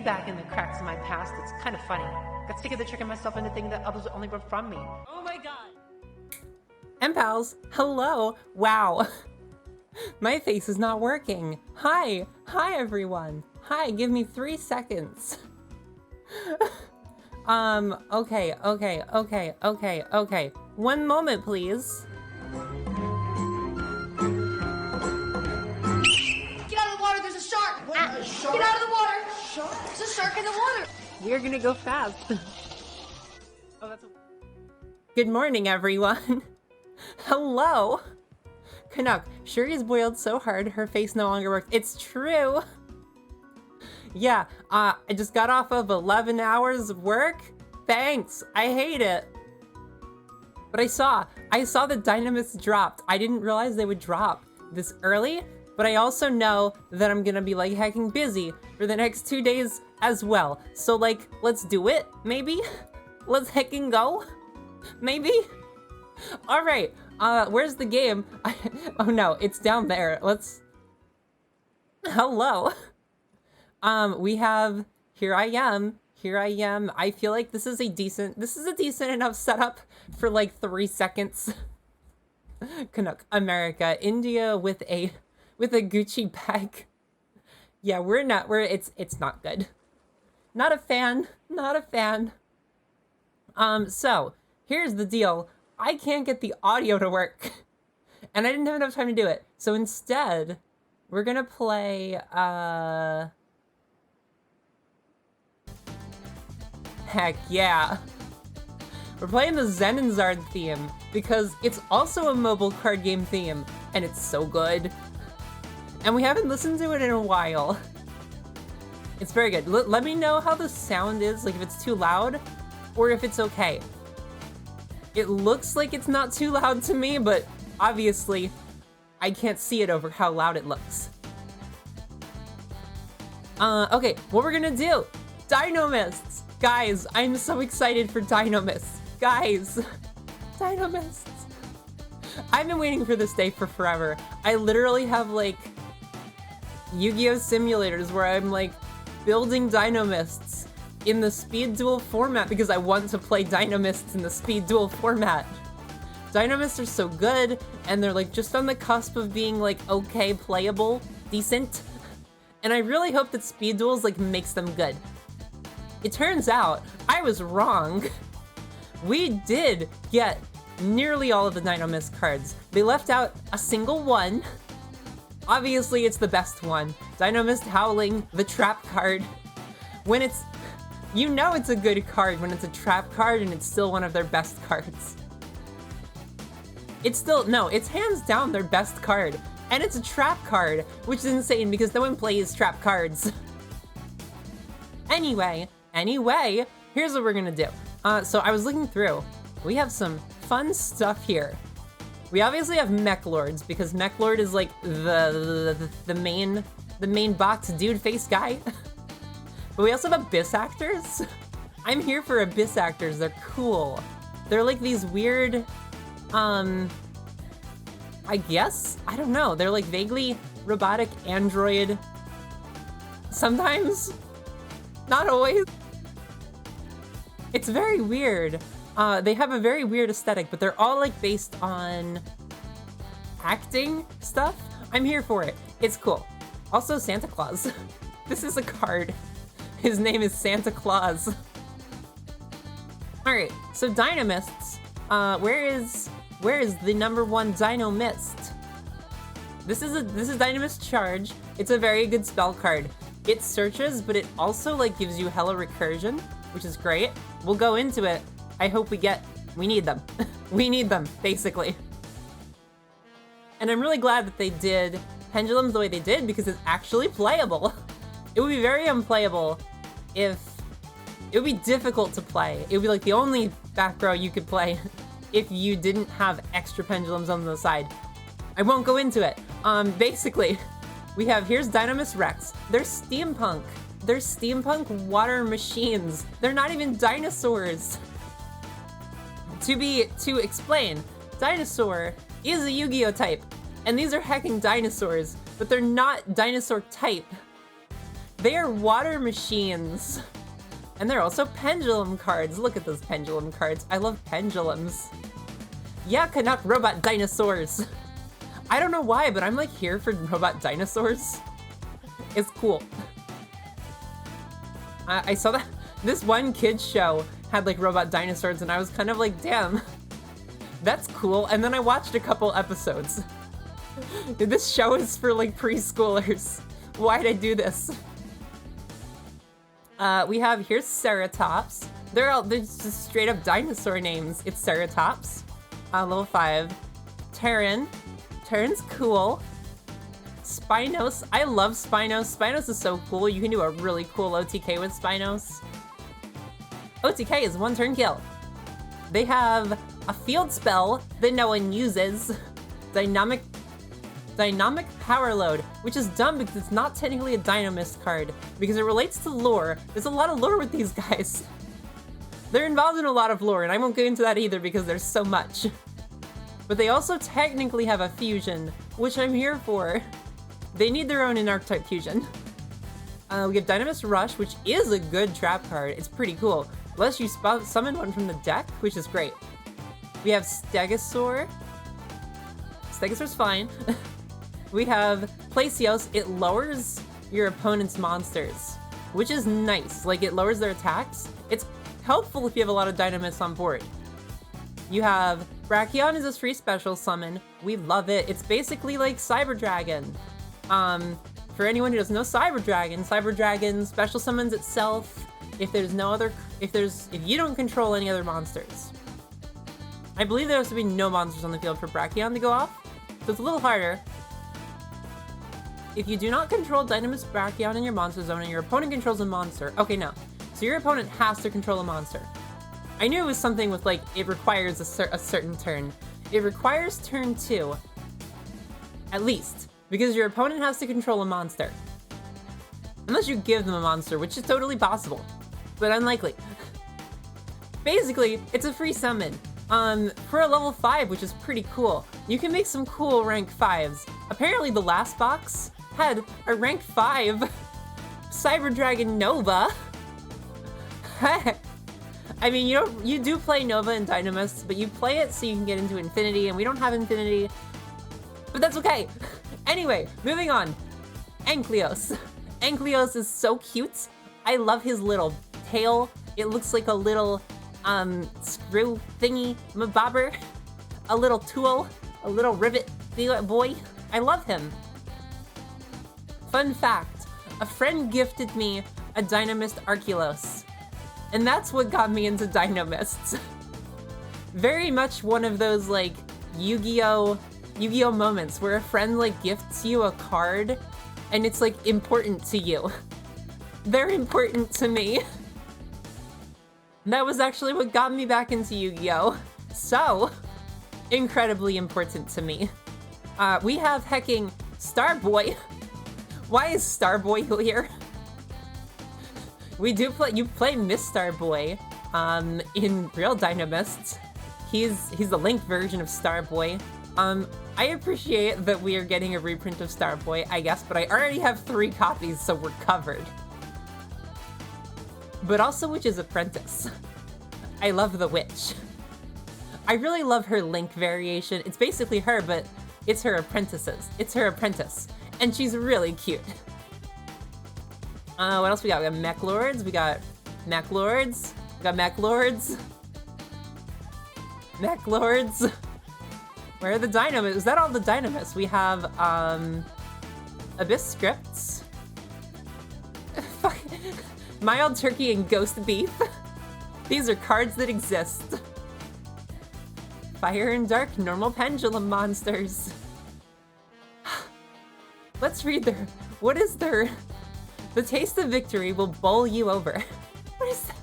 back in the cracks of my past. It's kind of funny. Got sick of the tricking myself into thinking that others only were from me. Oh my god! M-Pals, hello! Wow! My face is not working. Hi! Hi, everyone! Hi, give me 3 seconds. Okay. 1 moment, please. Get out of the water, there's a shark! What? A shark? Get out of the water! Shark? There's a shark in the water! We're gonna go fast. Oh, that's a... Good morning, everyone. Hello! Canuck, Shuri's boiled so hard her face no longer works. It's true! Yeah, I just got off of 11 hours of work. Thanks, I hate it. But I saw the Dinomists dropped. I didn't realize they would drop this early, but I also know that I'm gonna be like hecking busy for the next 2 days as well. So like, let's do it, maybe? Let's hecking go? Maybe? All right, where's the game? Oh no, it's down there. Let's... Hello. We have, here I am. I feel like this is a decent enough setup for like 3 seconds. Canuck, America, India with a Gucci bag. Yeah, it's not good. Not a fan. So here's the deal. I can't get the audio to work and I didn't have enough time to do it. So instead, we're gonna play, heck yeah. We're playing the Zen and Zard theme because it's also a mobile card game theme and it's so good. And we haven't listened to it in a while. It's very good. Let me know how the sound is, like if it's too loud or if it's okay. It looks like it's not too loud to me, but obviously I can't see it over how loud it looks. Okay, what we're gonna do, Dinomists. Guys, I'm so excited for Dinomists. Guys, Dinomists. I've been waiting for this day for forever. I literally have like Yu-Gi-Oh simulators where I'm like building Dinomists in the speed duel format because I want to play Dinomists in the speed duel format. Dinomists are so good and they're like just on the cusp of being like okay, playable, decent. And I really hope that speed duels like makes them good. It turns out I was wrong. We did get nearly all of the Dinomist cards. They left out a single one. Obviously it's the best one. Dinomist Howling, the trap card. When it's, you know it's a good card when it's a trap card and it's still one of their best cards. It's still, no, it's hands down their best card. And it's a trap card, which is insane because no one plays trap cards. Anyway, here's what we're gonna do. So I was looking through. We have some fun stuff here. We obviously have Mech Lords because Mech Lord is like the main box dude face guy. But we also have Abyss Actors. I'm here for Abyss Actors. They're cool. They're like these weird, I guess? I don't know. They're like vaguely robotic android. Sometimes. Not always. It's very weird. They have a very weird aesthetic, but they're all like based on acting stuff. I'm here for it. It's cool. Also Santa Claus. This is a card. His name is Santa Claus. All right, so Dinomists. Where is the #1 Dinomist? This is Dinomist Charge. It's a very good spell card. It searches, but it also like gives you hella recursion, which is great. We'll go into it. I hope we need them. We need them, basically. And I'm really glad that they did Pendulums the way they did because it's actually playable. It would be very unplayable if, it would be difficult to play. It would be like the only back row you could play if you didn't have extra pendulums on the side. I won't go into it. Basically, we have, here's Dinomist Rex. They're steampunk. They're steampunk water machines. They're not even dinosaurs. To explain, dinosaur is a Yu-Gi-Oh type, and these are hecking dinosaurs, but they're not dinosaur type. They are water machines. And they're also pendulum cards. Look at those pendulum cards. I love pendulums. Yeah, Canuck robot dinosaurs. I don't know why, but I'm like here for robot dinosaurs. It's cool. I saw that this one kid's show had like robot dinosaurs and I was kind of like, damn, that's cool. And then I watched a couple episodes. This show is for like preschoolers. Why'd I do this? We have, here's Ceratops. They're just straight up dinosaur names. It's Ceratops, level 5. Terran. Terran's cool. Spinos. I love Spinos. Spinos is so cool. You can do a really cool OTK with Spinos. OTK is 1 turn kill. They have a field spell that no one uses. Dynamic Power Load, which is dumb because it's not technically a Dinomist card, because it relates to lore. There's a lot of lore with these guys. They're involved in a lot of lore, and I won't get into that either because there's so much. But they also technically have a fusion, which I'm here for. They need their own in-archetype fusion. We have Dinomist Rush, which is a good trap card. It's pretty cool. Unless you summon one from the deck, which is great. We have Stegosaur. Stegosaur's fine. We have Placios. It lowers your opponent's monsters, which is nice. Like, it lowers their attacks. It's helpful if you have a lot of Dinomists on board. You have Brachion is a free special summon. We love it. It's basically like Cyber Dragon. For anyone who doesn't know Cyber Dragon special summons itself if you don't control any other monsters. I believe there has to be no monsters on the field for Brachion to go off, so it's a little harder. If you do not control Dinomist Brachion in your monster zone and your opponent controls a monster, okay, no. So your opponent has to control a monster. I knew it was something with like, it requires a certain turn. It requires turn 2, at least, because your opponent has to control a monster. Unless you give them a monster, which is totally possible, but unlikely. Basically, it's a free summon. For a level 5, which is pretty cool. You can make some cool rank 5s. Apparently the last box had a rank 5 Cyber Dragon Nova. I mean, you do play Nova and Dinomist, but you play it so you can get into Infinity, and we don't have Infinity. But that's okay. Anyway, moving on. Ankylos. Ankylos is so cute. I love his little tail. It looks like a little screw thingy mabobber. A little tool. A little rivet boy. I love him. Fun fact, a friend gifted me a Dinomist Archelos, and that's what got me into Dinomists. Very much one of those like Yu-Gi-Oh moments where a friend like gifts you a card and it's like important to you. They're important to me. That was actually what got me back into Yu-Gi-Oh! So, incredibly important to me. We have hecking Starboy. Why is Starboy here? You play Miss Starboy in real Dinomists. He's the Link version of Starboy. I appreciate that we are getting a reprint of Starboy, I guess, but I already have 3 copies, so we're covered. But also Witch's Apprentice. I love the Witch. I really love her Link variation. It's basically her, but it's her apprentices. It's her apprentice. And she's really cute. What else we got? We got Mech Lords. We got Mech Lords. We got Mech Lords. Mech Lords. Where are the Dinomists? Is that all the Dinomists? We have, Abyss Scripts. Mild Turkey and Ghost Beef. These are cards that exist. Fire and Dark Normal Pendulum monsters. Let's read their... What is their... The taste of victory will bowl you over. What is that?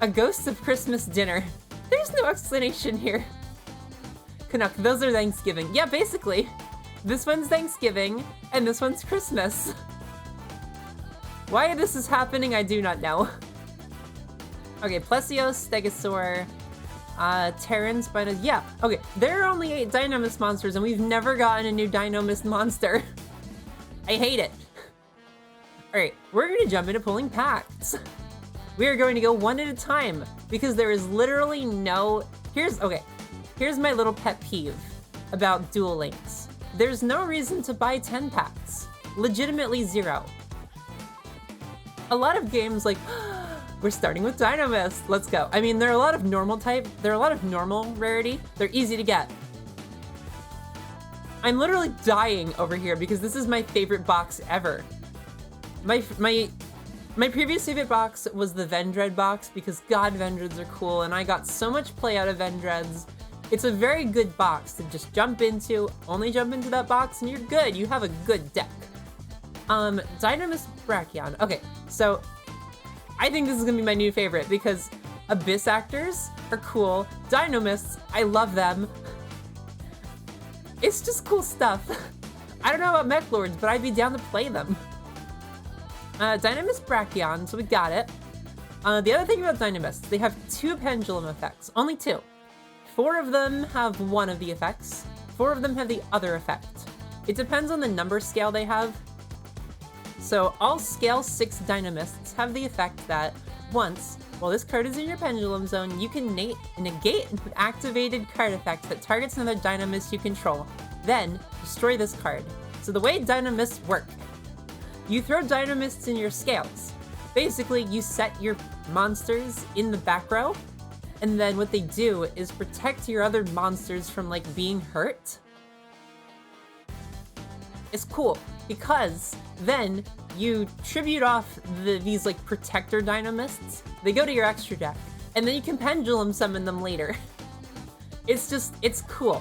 A Ghost of Christmas Dinner. There's no explanation here. Canuck, those are Thanksgiving. Yeah, basically. This one's Thanksgiving, and this one's Christmas. Why this is happening, I do not know. Okay, Plesios, Stegosaur, Terran, Spinos. Yeah, okay. There are only 8 Dinomist monsters, and we've never gotten a new Dinomist monster. I hate it. All right, we're gonna jump into pulling packs. We are going to go one at a time because there is literally no, here's my little pet peeve about Duel Links. There's no reason to buy 10 packs. Legitimately zero. A lot of games like, we're starting with Dinomist, let's go. I mean, there are a lot of normal rarity. They're easy to get. I'm literally dying over here because this is my favorite box ever. My previous favorite box was the Vendread box because God, Vendreads are cool and I got so much play out of Vendreads. It's a very good box to just jump into, only jump into that box and you're good, you have a good deck. Dinomist Brachion, okay, so I think this is gonna be my new favorite because Abyss Actors are cool, Dinomists, I love them. It's just cool stuff. I don't know about Mech Lords, but I'd be down to play them. Dinomist Brachion, so we got it. The other thing about Dinomists, they have 2 pendulum effects, only 2. 4 of them have one of the effects, 4 of them have the other effect. It depends on the number scale they have. So all scale 6 Dinomists have the effect that once, while this card is in your pendulum zone, you can negate an activated card effect that targets another Dinomist you control, then destroy this card. So the way Dinomists work, you throw Dinomists in your scales. Basically, you set your monsters in the back row, and then what they do is protect your other monsters from like being hurt. It's cool because then you tribute off these like protector Dinomists. They go to your extra deck, and then you can pendulum summon them later. It's cool.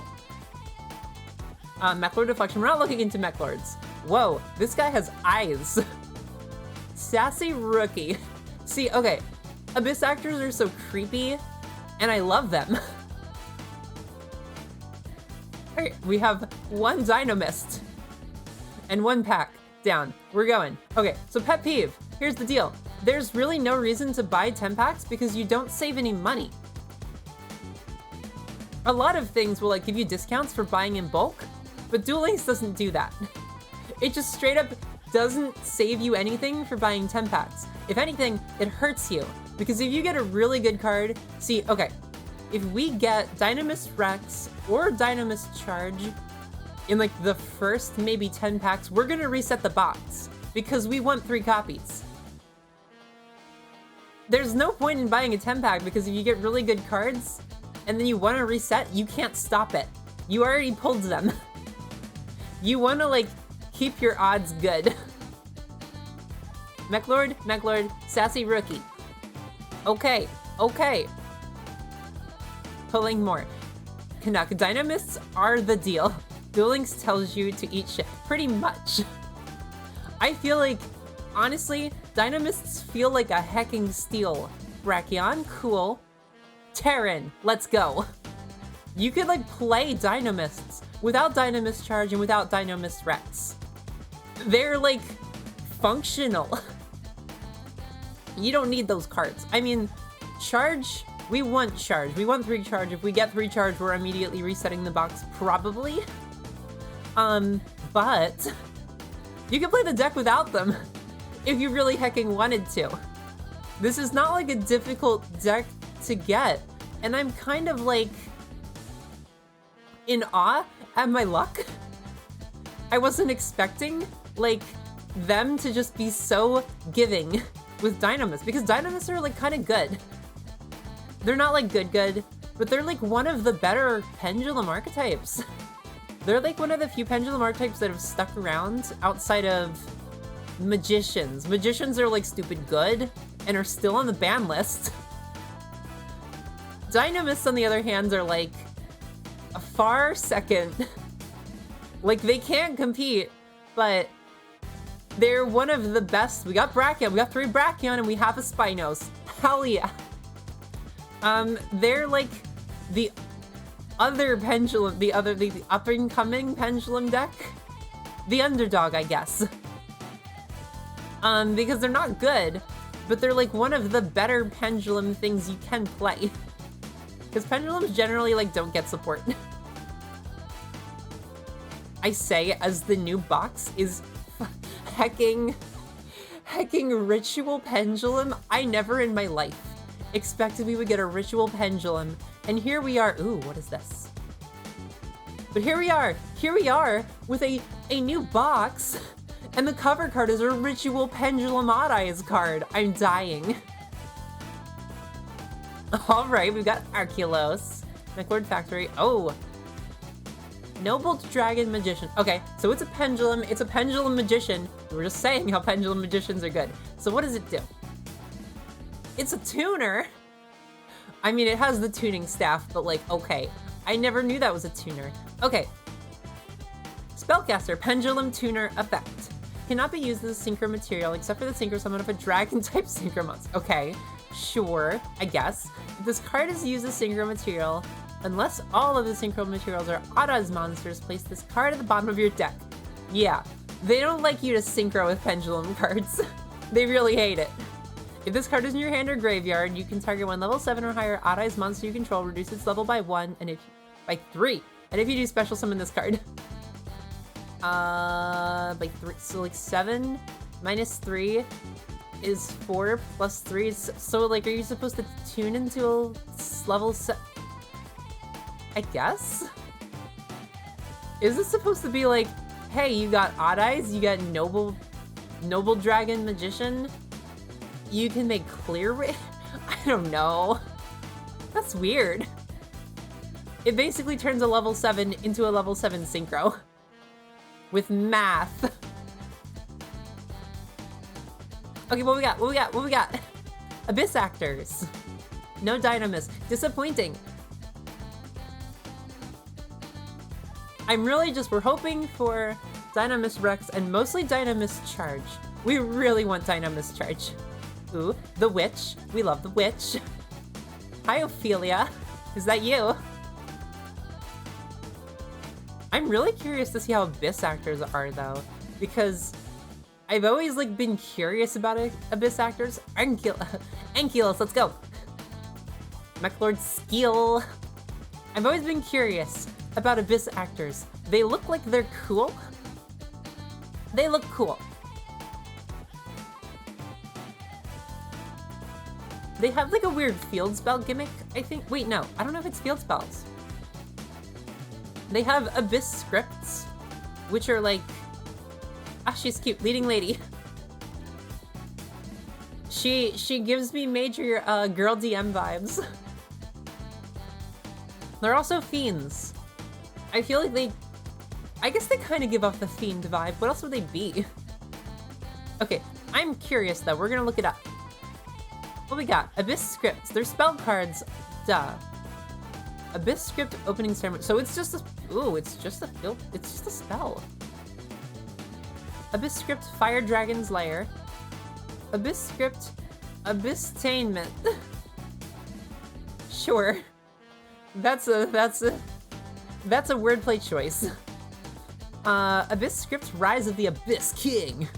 Mech Lord Deflection. We're not looking into Mech Lords. Whoa, this guy has eyes. Sassy Rookie. See, okay, Abyss Actors are so creepy, and I love them. Alright, we have 1 Dinomist. And 1 pack down. We're going. Okay, so pet peeve. Here's the deal. There's really no reason to buy 10 packs because you don't save any money. A lot of things will like give you discounts for buying in bulk, but Duel Links doesn't do that. It just straight up doesn't save you anything for buying 10 packs. If anything, it hurts you. Because if you get a really good card, see, okay, if we get Dinomist Rex or Dinomist Charge in like the first maybe 10 packs, we're gonna reset the box because we want 3 copies. There's no point in buying a 10 pack because if you get really good cards and then you wanna reset, you can't stop it. You already pulled them. You wanna like keep your odds good. Mech Lord, Sassy Rookie. Okay. Pulling more. Canuck, Dinomists are the deal. Duel Links tells you to eat shit, pretty much. I feel like, honestly, Dinomists feel like a hecking steal. Brachion, cool. Terran, let's go. You could like play Dinomists without Dinomist Charge and without Dinomist Rex. They're like functional. You don't need those cards. I mean, Charge, we want Charge. We want 3 Charge. If we get 3 Charge, we're immediately resetting the box, probably. But you can play the deck without them if you really hecking wanted to. This is not like a difficult deck to get, and I'm kind of like in awe at my luck. I wasn't expecting like them to just be so giving with Dinomists because Dinomists are like kind of good. They're not like good, but they're like one of the better pendulum archetypes. They're like one of the few pendulum archetypes that have stuck around outside of magicians. Magicians are like stupid good and are still on the ban list. Dinomists, on the other hand, are like a far second. Like they can't compete, but they're one of the best. We got Brachion, we got 3 Brachion, and we have a Spinos. Hell yeah. They're like the other pendulum, the up and coming pendulum deck, the underdog, I guess. Because they're not good, but they're like one of the better pendulum things you can play. Because pendulums generally like don't get support. I say as the new box is hecking Hecking Ritual Pendulum? I never in my life expected we would get a Ritual Pendulum. And here we are. Ooh, what is this? But here we are with a new box. And the cover card is a Ritual Pendulum Odd Eyes card. I'm dying. All right, we've got Arculos. McLord Factory. Oh. Noble Dragon Magician. Okay, so it's a pendulum. It's a pendulum magician. We were just saying how pendulum magicians are good. So what does it do? It's a tuner. I mean, it has the tuning staff, but like, okay. I never knew that was a tuner. Okay. Spellcaster, Pendulum Tuner Effect. Cannot be used as a synchro material except for the synchro summon of a dragon-type synchro monster. Okay, sure, I guess. If this card is used as synchro material, unless all of the synchro materials are Odd-Eyes monsters, place this card at the bottom of your deck. Yeah, they don't like you to synchro with pendulum cards. They really hate it. If this card is in your hand or graveyard, you can target one level 7 or higher Odd-Eyes monster you control, reduce its level by 1, and by 3. And if you do, special summon this card. By 3, so like 7 minus 3 is 4 plus 3. So like, are you supposed to tune into a level 7? I guess? Is this supposed to be like, hey, you got Odd Eyes, you got Noble Dragon Magician, you can make Clear Ray? I don't know. That's weird. It basically turns a level 7 into a level 7 synchro. With math. Okay, what we got? Abyss Actors. No Dinomist. Disappointing. We're hoping for Dinomist Rex and mostly Dinomist Charge. We really want Dinomist Charge. Ooh, the Witch. We love the Witch. Hi, Ophelia. Is that you? I'm really curious to see how Abyss Actors are, though, because I've always, like, been curious about Abyss Actors. Ankylos, let's go! McLord Skill. I've always been curious about Abyss Actors. They look like they're cool. They look cool. They have, like, a weird field spell gimmick, I think. Wait, no. I don't know if it's field spells. They have Abyss scripts, which are like... Ah, she's cute. Leading lady. She gives me major girl DM vibes. They're also fiends. I feel like I guess they kind of give off the fiend vibe. What else would they be? Okay, I'm curious though. We're gonna look it up. What we got? Abyss scripts. They're spell cards. Duh. Abyss script opening ceremony. So it's just a... Ooh, it's just a spell. Abyss script Fire Dragon's Lair. Abyss script Abysstainment. Sure. That's a wordplay choice. Abyss script Rise of the Abyss King.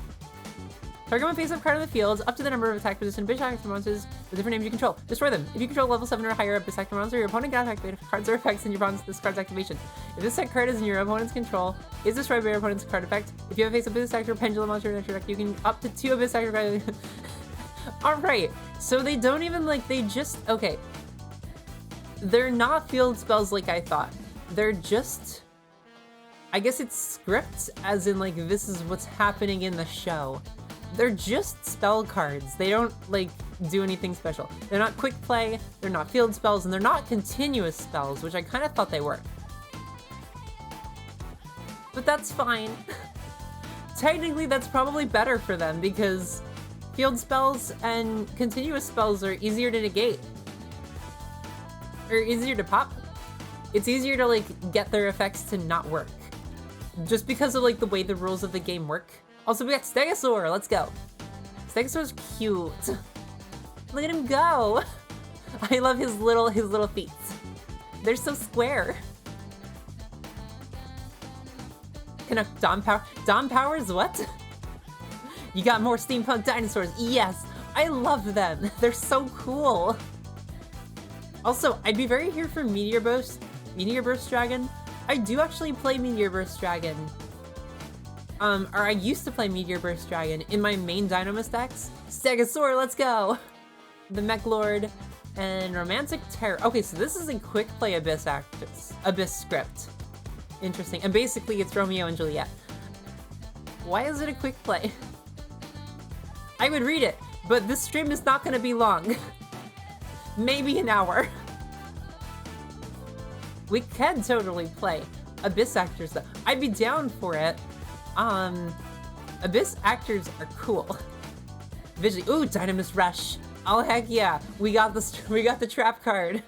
Target one face-up card on the field, up to the number of attack position Abyss Actor monsters with different names you control. Destroy them. If you control level 7 or higher Abyss Actor monster, your opponent cannot activate if cards or effects in your opponent's this card's activation. If this set card is in your opponent's control, is destroyed by your opponent's card effect. If you have a face Abyss Actor Pendulum monster in your deck, you can up to 2 Abyss Actor cards. Alright, so they don't even like, they just, okay. They're not field spells like I thought. They're just, I guess it's scripts, as in like, this is what's happening in the show. They're just spell cards. They don't, like, do anything special. They're not quick play, they're not field spells, and they're not continuous spells, which I kind of thought they were. But that's fine. Technically, that's probably better for them, because field spells and continuous spells are easier to negate. Or easier to pop. It's easier to, like, get their effects to not work. Just because of, like, the way the rules of the game work. Also, we got Stegosaur. Let's go. Stegosaur's cute. Look at him go. I love his little feet. They're so square. Can a Dom Power? Dom Powers? What? You got more steampunk dinosaurs. Yes, I love them. They're so cool. Also, I'd be very here for Meteor Burst Dragon. I do actually play Meteor Burst Dragon. or I used to play Meteor Burst Dragon in my main Dinomist decks. Stegosaur, let's go! The Mech Lord, and Romantic Terror. Okay, so this is a quick play Abyss script. Interesting. And basically it's Romeo and Juliet. Why is it a quick play? I would read it, but this stream is not gonna be long. Maybe an hour. We can totally play Abyss Actors though. I'd be down for it. Abyss Actors are cool. Visually, ooh, Dinomist Rush. Oh heck yeah, we got the trap card.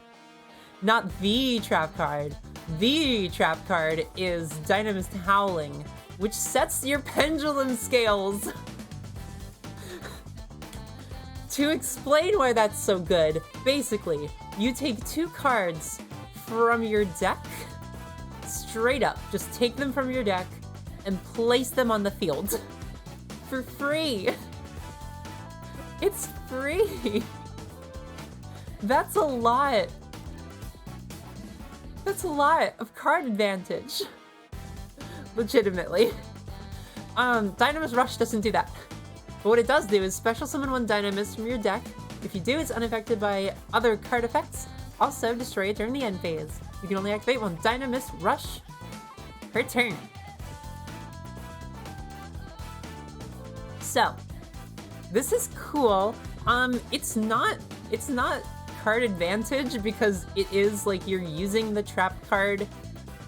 Not the trap card. The trap card is Dinomist Howling, which sets your pendulum scales. To explain why that's so good, basically, you take 2 cards from your deck, straight up, just take them from your deck and place them on the field. For free. It's free. That's a lot. That's a lot of card advantage. Legitimately. Dinomist Rush doesn't do that. But what it does do is special summon 1 Dinomist from your deck. If you do, it's unaffected by other card effects. Also, destroy it during the end phase. You can only activate 1 Dinomist Rush per turn. So, this is cool. It's not card advantage because it is like you're using the trap card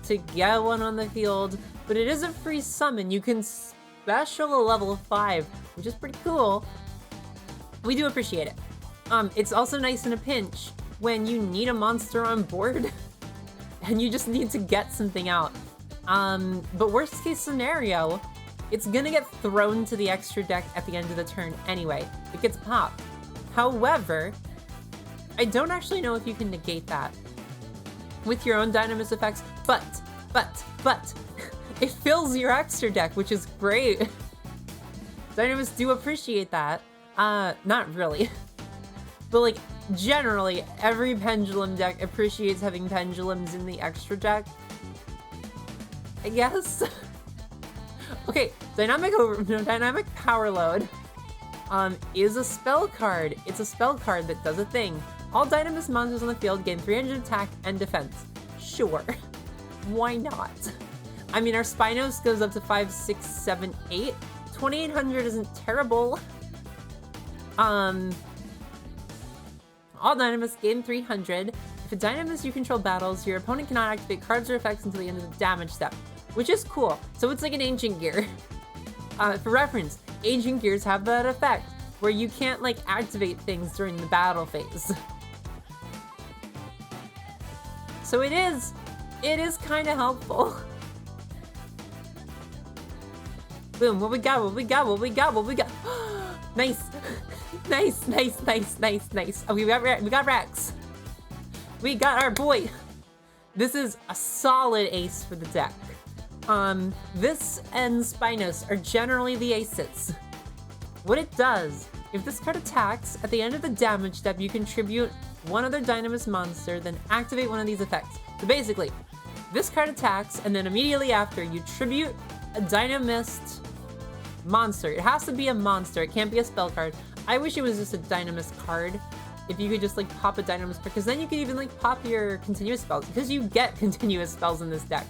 to get 1 on the field, but it is a free summon. You can special a level 5, which is pretty cool. We do appreciate it. It's also nice in a pinch when you need a monster on board and you just need to get something out. But worst case scenario, it's gonna get thrown to the extra deck at the end of the turn anyway. It gets popped. However, I don't actually know if you can negate that with your own Dinomist effects, but, it fills your extra deck, which is great. Dinomists do appreciate that. Not really. But like, generally, every Pendulum deck appreciates having Pendulums in the extra deck. I guess? Okay, Dynamic Power Load is a spell card. It's a spell card that does a thing. All Dinomist monsters on the field gain 300 attack and defense. Sure. Why not? I mean, our Spinos goes up to 5, 6, 7, 8. 2800 isn't terrible. All Dynamists gain 300. If a Dynamist you control battles, your opponent cannot activate cards or effects until the end of the damage step, which is cool. So it's like an Ancient Gear. For reference, Ancient Gears have that effect, where you can't like activate things during the battle phase. So it is kind of helpful. Boom, what we got, what we got, what we got, what we got. Nice. Nice, nice, nice, nice, nice. Oh, we got Rex. We got our boy. This is a solid ace for the deck. This and Spinos are generally the aces. What it does, if this card attacks, at the end of the damage step, you contribute 1 other Dynamist monster, then activate 1 of these effects. So basically, this card attacks, and then immediately after, you tribute a Dynamist monster. It has to be a monster, it can't be a spell card. I wish it was just a Dynamist card. If you could just like pop a Dynamist card, because then you could even like pop your continuous spells, because you get continuous spells in this deck.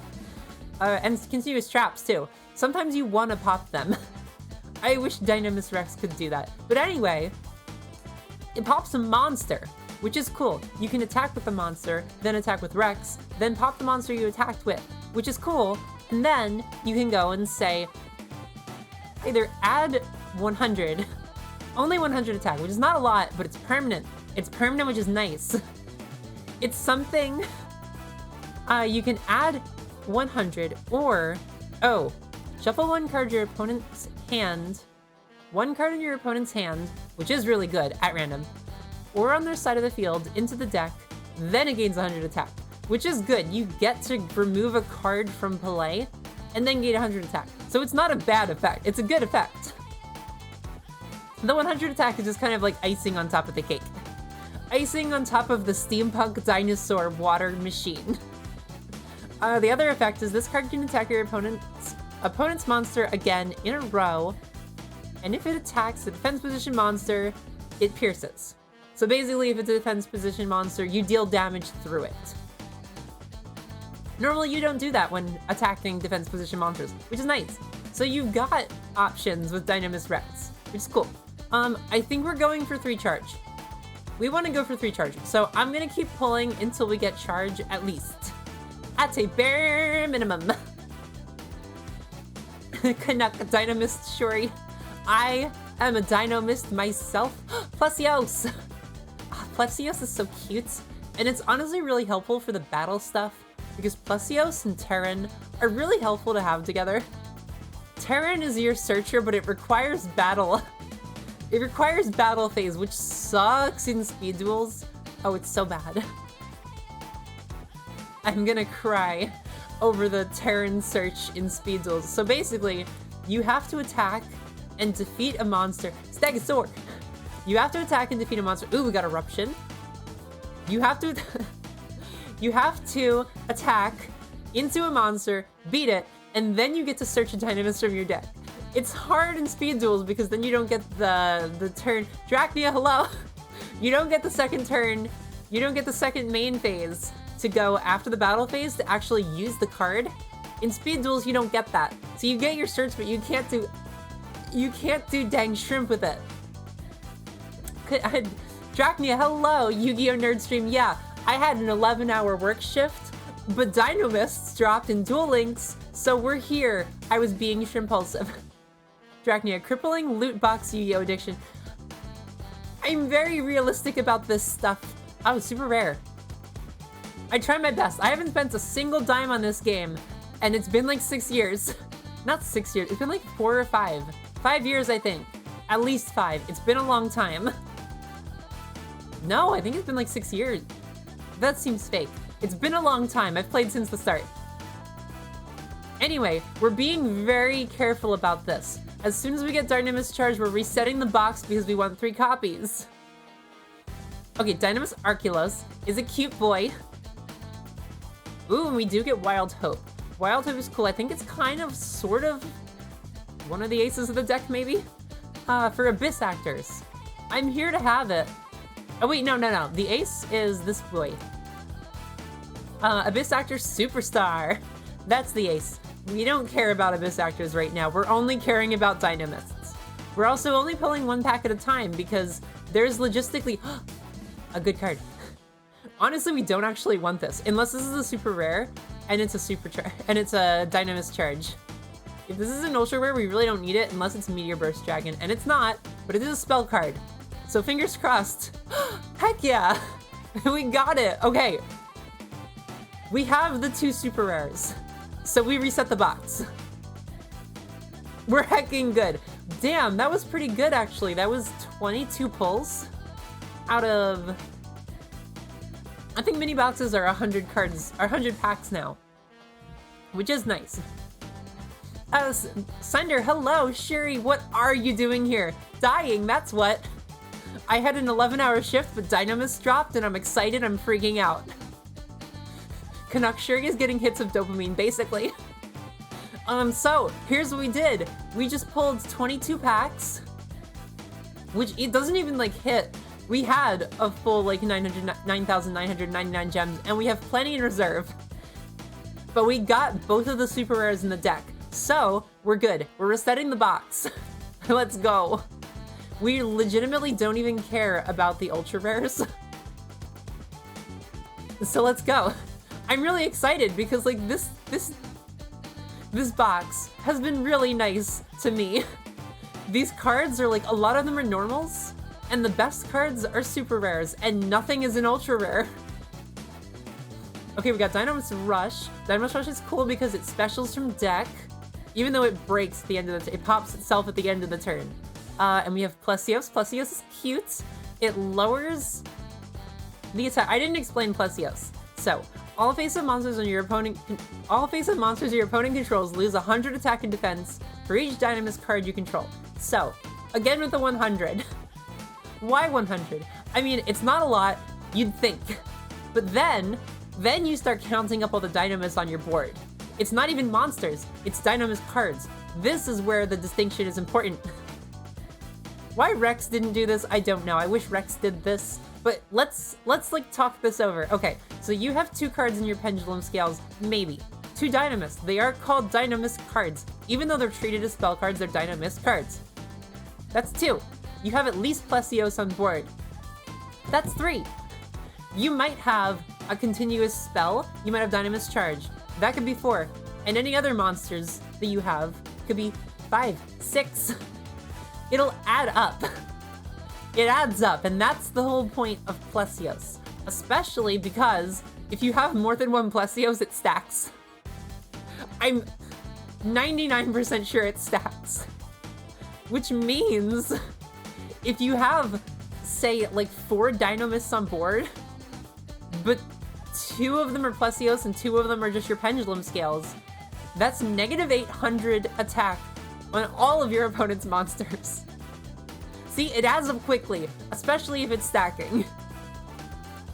And continuous traps too. Sometimes you want to pop them. I wish Dinomist Rex could do that. But anyway, it pops a monster, which is cool. You can attack with the monster, then attack with Rex, then pop the monster you attacked with, which is cool. And then you can go and say, either add 100, only 100 attack, which is not a lot, but it's permanent. It's permanent, which is nice. It's something you can add 100 or, shuffle 1 card your opponent's hand, 1 card in your opponent's hand, which is really good, at random, or on their side of the field into the deck, then it gains 100 attack, which is good. You get to remove a card from play and then gain 100 attack. So it's not a bad effect, it's a good effect. The 100 attack is just kind of like icing on top of the cake. Icing on top of the steampunk dinosaur water machine. The other effect is this card can attack your opponent's opponent's monster again in a row, and if it attacks the defense position monster, it pierces. So basically, if it's a defense position monster, you deal damage through it. Normally, you don't do that when attacking defense position monsters, which is nice. So you've got options with Dinomist Rex, which is cool. I think we're going for 3 charge. We want to go for 3 charge, so I'm gonna keep pulling until we get charge at least. At a bare minimum. Canuck Dinomist Shuri. I am a Dinomist myself. Plesios! Plesios is so cute, and it's honestly really helpful for the battle stuff, because Plesios and Terran are really helpful to have together. Terran is your searcher, but it requires battle. It requires battle phase, which sucks in speed duels. Oh, it's so bad. I'm gonna cry over the Terran search in speed duels. So basically, you have to attack and defeat a monster. Stegosaur! You have to attack and defeat a monster. Ooh, we got Eruption. You have to you have to attack into a monster, beat it, and then you get to search a Dinomist from your deck. It's hard in speed duels because then you don't get the turn. Drachnia, hello! You don't get the second turn. You don't get the second main phase to go after the battle phase to actually use the card. In speed duels, you don't get that. So you get your search, but you can't do dang shrimp with it. Drachnia, hello, Yu-Gi-Oh! Nerd Stream. Yeah, I had an 11-hour work shift, but Dinomists dropped in Duel Links, so we're here. I was being shrimpulsive. Drachnia, crippling loot box Yu-Gi-Oh! Addiction. I'm very realistic about this stuff. Oh, super rare. I try my best. I haven't spent a single dime on this game, and it's been like 6 years. Not 6 years, it's been like 4 or 5. 5 years, I think. At least 5. It's been a long time. No, I think it's been like 6 years. That seems fake. It's been a long time. I've played since the start. Anyway, we're being very careful about this. As soon as we get Dinomist charge, we're resetting the box because we want 3 copies. Okay, Dinomist Arculos is a cute boy. Ooh, and we do get Wild Hope. Wild Hope is cool. I think it's kind of, sort of, one of the aces of the deck, maybe? For Abyss Actors. I'm here to have it. Oh wait, no. The ace is this boy. Abyss Actors Superstar. That's the ace. We don't care about Abyss Actors right now. We're only caring about Dinomists. We're also only pulling 1 pack at a time because there's logistically a good card. Honestly, we don't actually want this unless this is a super rare and it's a Dinomist charge. If this is an ultra rare, we really don't need it unless it's Meteor Burst Dragon, and it's not, but it is a spell card. So fingers crossed. Heck yeah! We got it! Okay. We have the 2 super rares. So we reset the box. We're hecking good. Damn, that was pretty good actually. That was 22 pulls out of... I think mini boxes are 100 cards, or 100 packs now. Which is nice. Sunder, hello! Shuri, what are you doing here? Dying, that's what. I had an 11-hour shift, but Dinomist dropped, and I'm excited, I'm freaking out. Canuck Shuri is getting hits of dopamine, basically. So, here's what we did. We just pulled 22 packs, which it doesn't even, like, hit. We had a full, like, 9,999 gems, and we have plenty in reserve. But we got both of the super rares in the deck. So, we're good. We're resetting the box. Let's go. We legitimately don't even care about the ultra rares. So let's go. I'm really excited because like this box has been really nice to me. These cards are like, a lot of them are normals, and the best cards are super rares, and nothing is an ultra rare. Okay, we got Dinomist Rush. Dinomist Rush is cool because it specials from deck, even though it breaks at the end of the it pops itself at the end of the turn. And we have Plesios. Plesios is cute. It lowers the attack. I didn't explain Plesios. So, all face-up monsters your opponent controls lose 100 attack and defense for each Dinomist card you control. So, again with the 100. Why 100? I mean, it's not a lot, you'd think. But then you start counting up all the Dinomists on your board. It's not even monsters, it's Dinomist cards. This is where the distinction is important. Why Rex didn't do this, I don't know. I wish Rex did this, but let's like talk this over. Okay, so you have 2 cards in your pendulum scales, maybe. 2 Dinomists. They are called Dinomist cards. Even though they're treated as spell cards, they're Dinomist cards. That's 2. You have at least Plesios on board. That's 3. You might have a continuous spell. You might have Dinomist charge. That could be 4. And any other monsters that you have could be 5, 6. It'll add up. It adds up, and that's the whole point of Plesios. Especially because if you have more than 1 Plesios, it stacks. I'm 99% sure it stacks. Which means if you have, say, like 4 Dinomists on board, but 2 of them are Plesios and 2 of them are just your pendulum scales, that's negative 800 attack on all of your opponent's monsters. See, it adds up quickly, especially if it's stacking.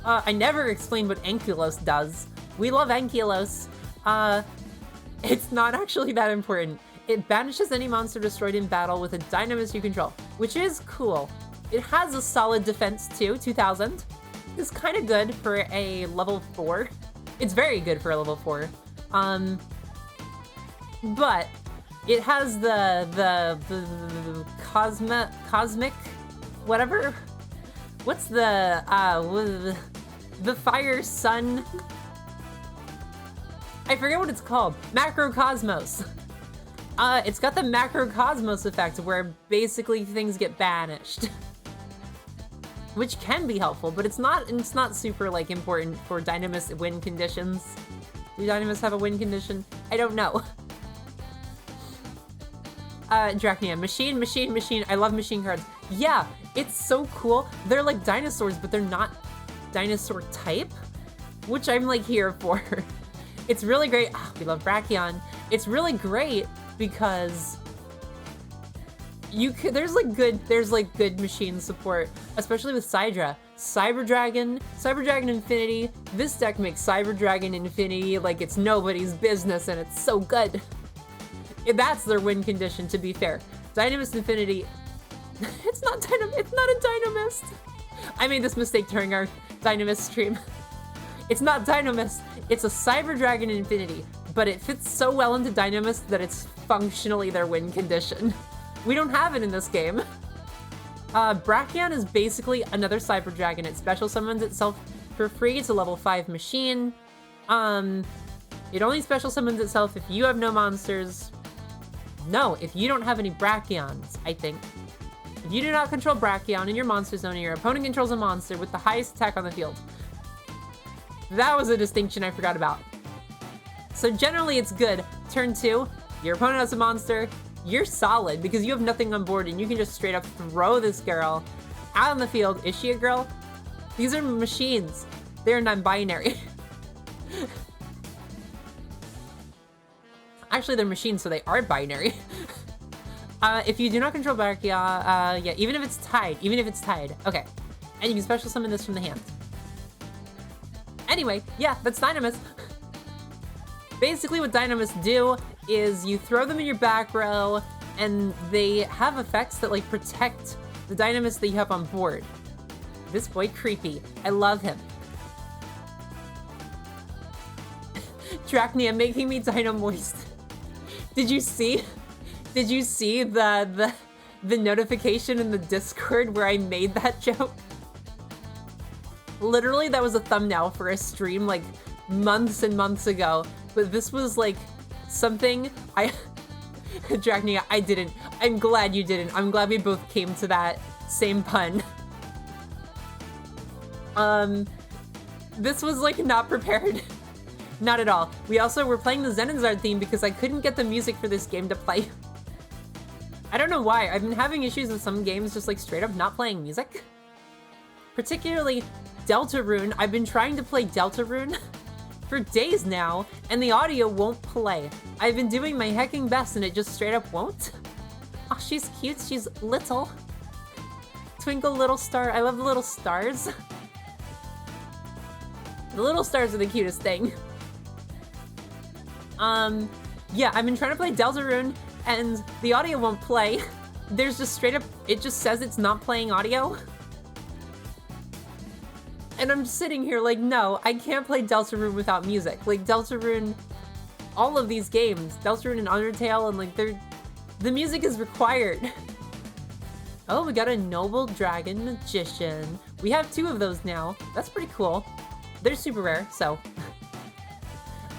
I never explained what Ankylos does. We love Ankylos. It's not actually that important. It banishes any monster destroyed in battle with a Dinomist you control, which is cool. It has a solid defense too, 2000. It's kind of good for a level 4. It's very good for a level 4. But it has the cosmic, whatever. What's the fire sun? I forget what it's called. Macrocosmos. It's got the macrocosmos effect where basically things get banished. Which can be helpful, but it's not super like important for Dinomist win conditions. Do Dinomists have a win condition? I don't know. Drachnia, machine. I love machine cards. Yeah, it's so cool. They're like dinosaurs, but they're not dinosaur type, which I'm like here for. It's really great. Oh, we love Brachion. It's really great because there's good machine support, especially with Sidra. Cyber Dragon Infinity. This deck makes Cyber Dragon Infinity like it's nobody's business, and it's so good. That's their win condition, to be fair. Dinomist Infinity. It's not a Dinomist. I made this mistake during our Dinomist stream. It's not Dinomist. It's a Cyber Dragon Infinity, but it fits so well into Dinomist that it's functionally their win condition. We don't have it in this game. Brachion is basically another Cyber Dragon. It special summons itself for free. It's a level 5 machine. It only special summons itself if you have no monsters. No, if you don't have any Brachions, I think. If you do not control Brachion in your monster zone and your opponent controls a monster with the highest attack on the field. That was a distinction I forgot about. So generally it's good. Turn 2, your opponent has a monster, you're solid because you have nothing on board and you can just straight up throw this girl out on the field. Is she a girl? These are machines. They're non-binary. Actually, they're machines, so they are binary. If you do not control Brachion, yeah, even if it's tied. Okay. And you can special summon this from the hand. Anyway, yeah, that's Dinomist. Basically what Dinomists do is you throw them in your back row, and they have effects that like protect the Dinomist that you have on board. This boy creepy. I love him. Drachnia making me Dino moist. Did you see the notification in the Discord where I made that joke? Literally, that was a thumbnail for a stream like months and months ago, but this was like something Drachnia, I didn't. I'm glad you didn't. I'm glad we both came to that same pun. This was like not prepared. Not at all. We also were playing the Zenizard theme because I couldn't get the music for this game to play. I don't know why. I've been having issues with some games just like straight up not playing music. Particularly Deltarune. I've been trying to play Deltarune for days now, and the audio won't play. I've been doing my hecking best and it just straight up won't. Oh, she's cute. She's little. Twinkle little star. I love the little stars. The little stars are the cutest thing. Yeah, I've been trying to play Deltarune, and the audio won't play. There's just straight up, it just says it's not playing audio. And I'm just sitting here like, no, I can't play Deltarune without music. Like, Deltarune, all of these games, Deltarune and Undertale, and like, the music is required. Oh, we got a Noble Dragon Magician. We have 2 of those now. That's pretty cool. They're super rare, so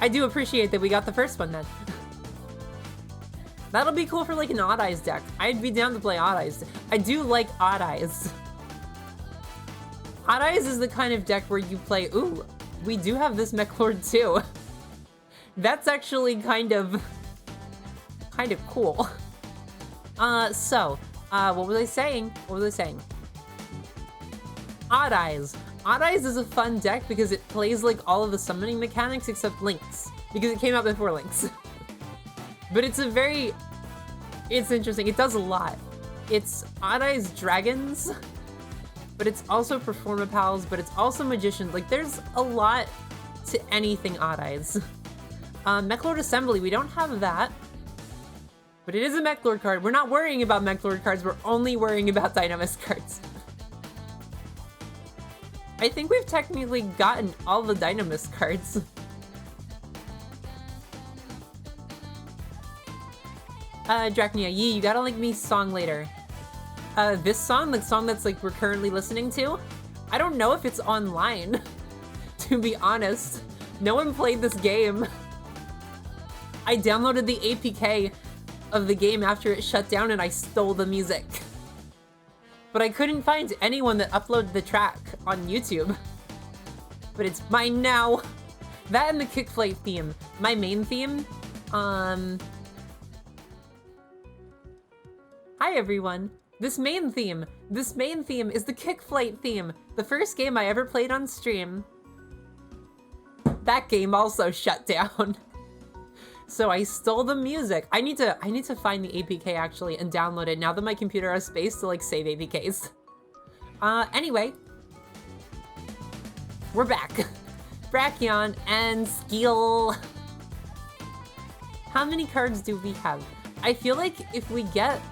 I do appreciate that we got the first one then. That'll be cool for like an Odd Eyes deck. I'd be down to play Odd Eyes. I do like Odd Eyes. Odd Eyes is the kind of deck where you play, ooh, we do have this Mechlord too. That's actually kind of cool. What was I saying? Odd Eyes. Odd Eyes is a fun deck because it plays like all of the summoning mechanics except Lynx, because it came out before Lynx. But it's interesting. It does a lot. It's Odd Eyes Dragons, but it's also Performapals, but it's also Magicians. Like, there's a lot to anything Odd Eyes. Mechlord Assembly, we don't have that, but it is a Mechlord card. We're not worrying about Mechlord cards, we're only worrying about Dinomist cards. I think we've technically gotten all the Dinomist cards. Drachnia, Yee, you gotta link me song later. This song, the song that's like we're currently listening to, I don't know if it's online, to be honest. No one played this game. I downloaded the APK of the game after it shut down and I stole the music. But I couldn't find anyone that uploaded the track on YouTube. But it's mine now. That and the Kickflate theme. My main theme, Hi everyone. This main theme is the Kickflate theme. The first game I ever played on stream. That game also shut down. So I stole the music. I need to find the APK actually and download it now that my computer has space to like save APKs. Anyway. We're back. Brachion and Skill. How many cards do we have? I feel like if we get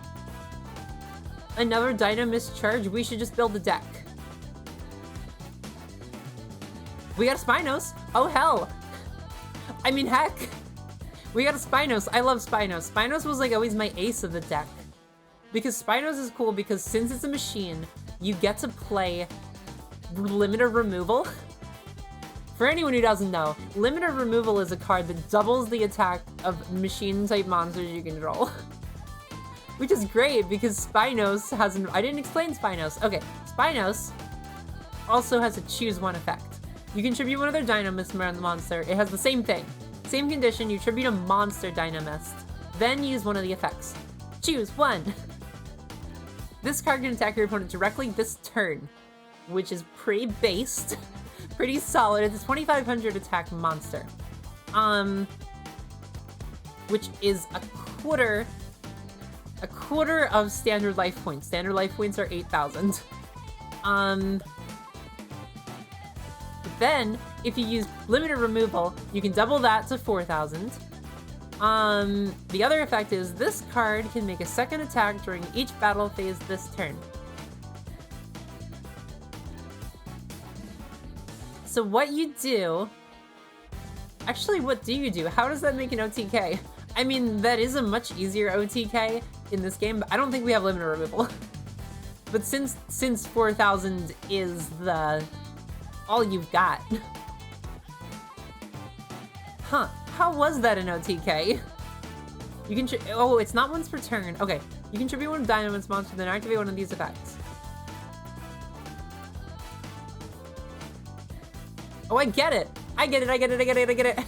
another Dinomist charge, we should just build a deck. We got a Spinos. Oh hell. I mean heck. We got a Spinos. I love Spinos. Spinos was like always my ace of the deck. Because Spinos is cool because since it's a machine, you get to play Limiter Removal. For anyone who doesn't know, Limiter Removal is a card that doubles the attack of machine-type monsters you control. Which is great because Spinos has I didn't explain Spinos. Okay, Spinos also has a choose one effect. You can tribute one of their Dinomist monster. It has the same thing. Same condition, you tribute a monster Dinomist. Then use one of the effects. Choose one. This card can attack your opponent directly this turn, which is pretty based. Pretty solid. It's a 2500 attack monster. Which is a quarter of standard life points. Standard life points are 8,000. Then, if you use Limiter Removal, you can double that to 4,000. The other effect is this card can make a second attack during each battle phase this turn. So what you do... Actually, what do you do? How does that make an OTK? I mean, that is a much easier OTK in this game, but I don't think we have Limiter Removal. But since 4,000 is the... all you've got. Huh, how was that an OTK? You can oh, it's not once per turn. Okay, you can tribute one of Dinomist monster, then activate one of these effects. Oh, I get it! I get it!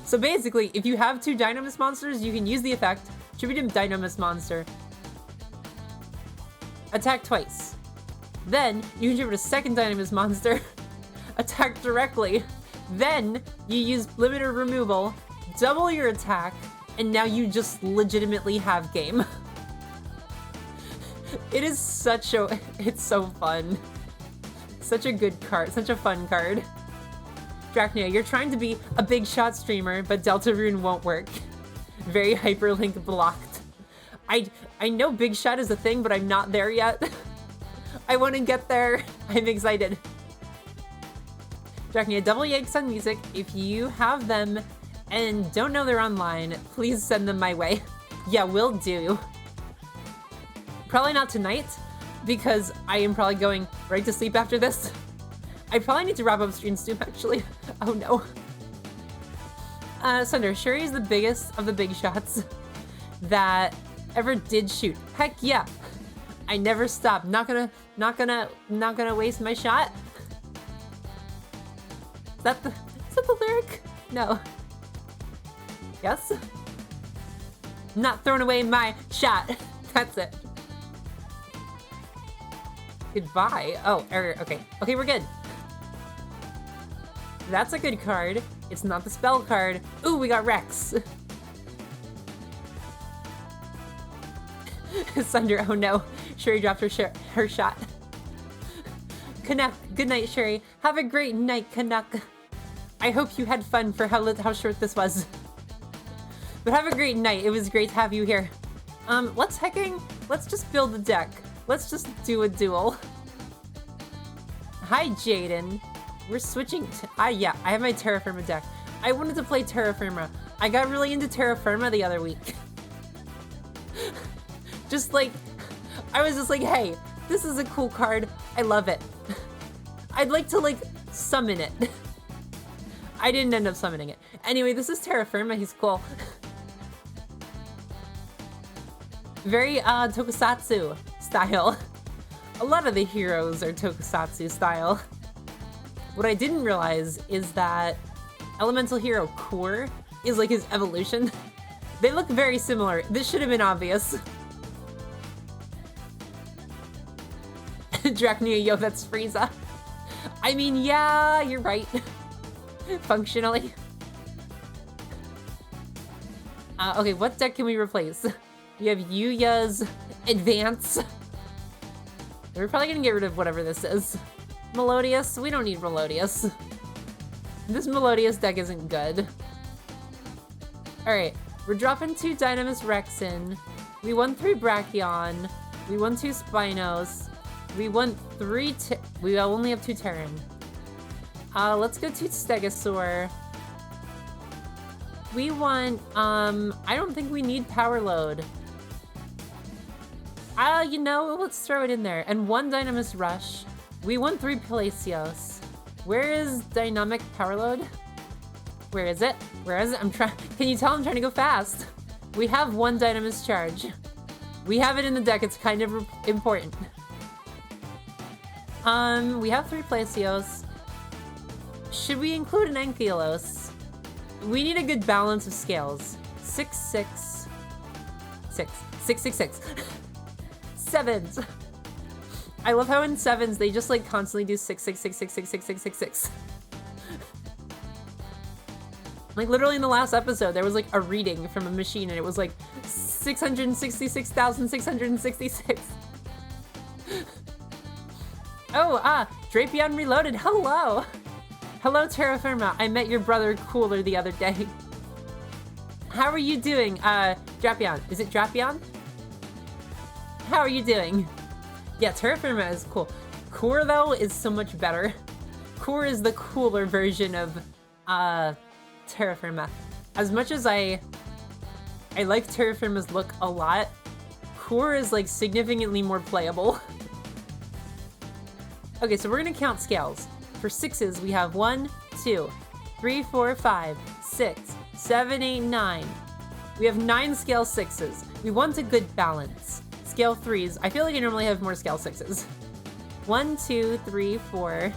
So basically, if you have 2 Dinomist monsters, you can use the effect, tribute a Dinomist monster, attack twice. Then, you can tribute a second Dinomist monster, attack directly. Then, you use Limiter Removal, double your attack, and now you just legitimately have game. It is it's so fun. Such a good card, such a fun card. Drachnia, you're trying to be a big shot streamer, but Delta Rune won't work. Very hyperlink blocked. I know big shot is a thing, but I'm not there yet. I want to get there. I'm excited. Drachnia, double yikes on music. If you have them and don't know they're online, please send them my way. Yeah, will do. Probably not tonight, because I am probably going right to sleep after this. I probably need to wrap up stream soon, actually. Oh no. Sunder, Shuri is the biggest of the big shots that ever did shoot. Heck yeah. I never stop. Not gonna waste my shot. Is that the lyric? No. Yes? Not throwing away my shot. That's it. Goodbye. Oh, okay. Okay, we're good. That's a good card. It's not the spell card. Ooh, we got Rex. Sunder, oh no. Shuri dropped her shot. Canuck, good night, Shuri. Have a great night, Canuck. I hope you had fun for how short this was. But have a great night. It was great to have you here. Let's just build a deck. Let's just do a duel. Hi, Jaden. We're switching to, yeah, I have my Terra Firma deck. I wanted to play Terra Firma. I got really into Terra Firma the other week. Just like, I was just like, hey, this is a cool card. I love it. I'd like to like summon it. I didn't end up summoning it. Anyway, this is Terra Firma. He's cool. Very tokusatsu style. A lot of the heroes are tokusatsu style. What I didn't realize is that Elemental Hero Core is like his evolution. They look very similar. This should have been obvious. Drachnia, yo, that's Frieza. I mean, yeah, you're right. Functionally. Okay, what deck can we replace? We have Yuya's Advance. We're probably gonna get rid of whatever this is. Melodious? We don't need Melodious. This Melodious deck isn't good. Alright, we're dropping 2 Dinomist Rex in. We won 3 Brachion. We won 2 Spinos. We won 3 we only have 2 Terran. Let's go to Stegosaur. We want, I don't think we need Power Load. You know, let's throw it in there. And 1 Dynamis Rush. We won 3 Palacios. Where is Dynamic Power Load? Where is it? Where is it? Can you tell I'm trying to go fast? We have 1 Dynamis Charge. We have it in the deck, it's kind of important. We have 3 Palacios. Should we include an Ankylos? We need a good balance of scales. 6, 6, 6, 6, 6, 6. 7s. I love how in 7s they just like constantly do 6, 6, 6, 6, 6, 6, 6, 6, 6. Like literally in the last episode there was like a reading from a machine and it was like 666,666. Oh, Drapion Reloaded, hello! Hello, Terra Firma. I met your brother Cooler the other day. How are you doing, Drapion? Is it Drapion? How are you doing? Yeah, Terra Firma is cool. Core, though, is so much better. Core is the cooler version of, Terra Firma. As much as I like Terra Firma's look a lot, Core is, like, significantly more playable. Okay, so we're gonna count scales. For 6s, we have 1, 2, 3, 4, 5, 6, 7, 8, 9. We have 9 scale 6s. We want a good balance. Scale 3s. I feel like I normally have more scale 6s. 1, 2, 3, 4,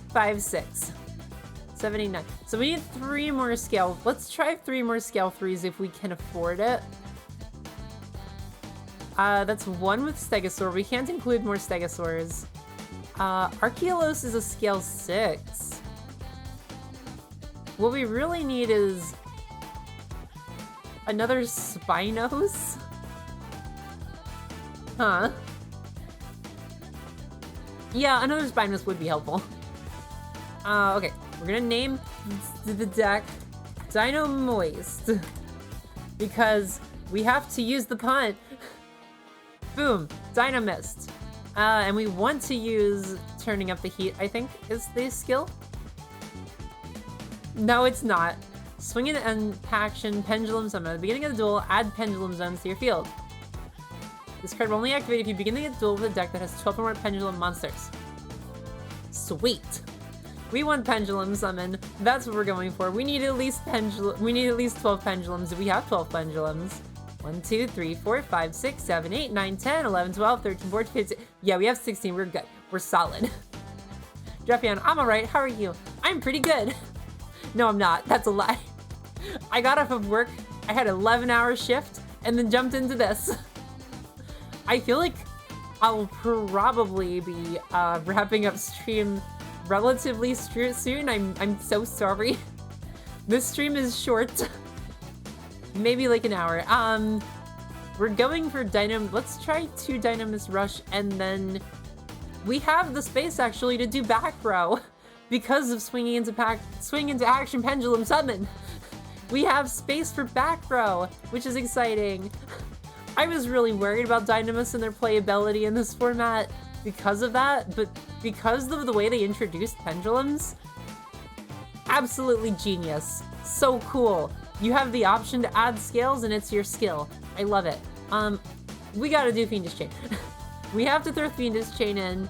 5, 6, 7, 8, 9. So we need 3 more scale. Let's try 3 more scale 3s if we can afford it. That's 1 with Stegosaur. We can't include more Stegosaurs. Archeolos is a scale 6. What we really need is another Spinos? Huh. Yeah, another Spinos would be helpful. Okay, we're gonna name the deck Dino Moist because we have to use the punt. Boom, Dinomist. And we want to use turning up the heat, I think, is the skill. No, it's not. Swing it and action pendulum summon. At the beginning of the duel, add pendulum zones to your field. This card will only activate if you begin the duel with a deck that has 12 or more pendulum monsters. Sweet. We want pendulum summon. That's what we're going for. We need at least 12 pendulums. We have 12 pendulums. 1, 2, 3, 4, 5, 6, 7, 8, 9, 10, 11, 12, 13, 14, 15. Yeah, we have 16. We're good. We're solid. Drepion, I'm alright. How are you? I'm pretty good. No, I'm not. That's a lie. I got off of work. I had an 11-hour shift and then jumped into this. I feel like I'll probably be wrapping up stream relatively soon. I'm so sorry. This stream is short. Maybe like an hour. We're going for let's try 2 Dinomist Rush, and then we have the space actually to do back row because of swinging into action pendulum summon. We have space for back row, which is exciting. I was really worried about Dinomist and their playability in this format because of that, but because of the way they introduced pendulums, absolutely genius. So cool. You have the option to add scales and it's your skill. I love it. We gotta do Fiendish Chain. We have to throw Fiendish Chain in.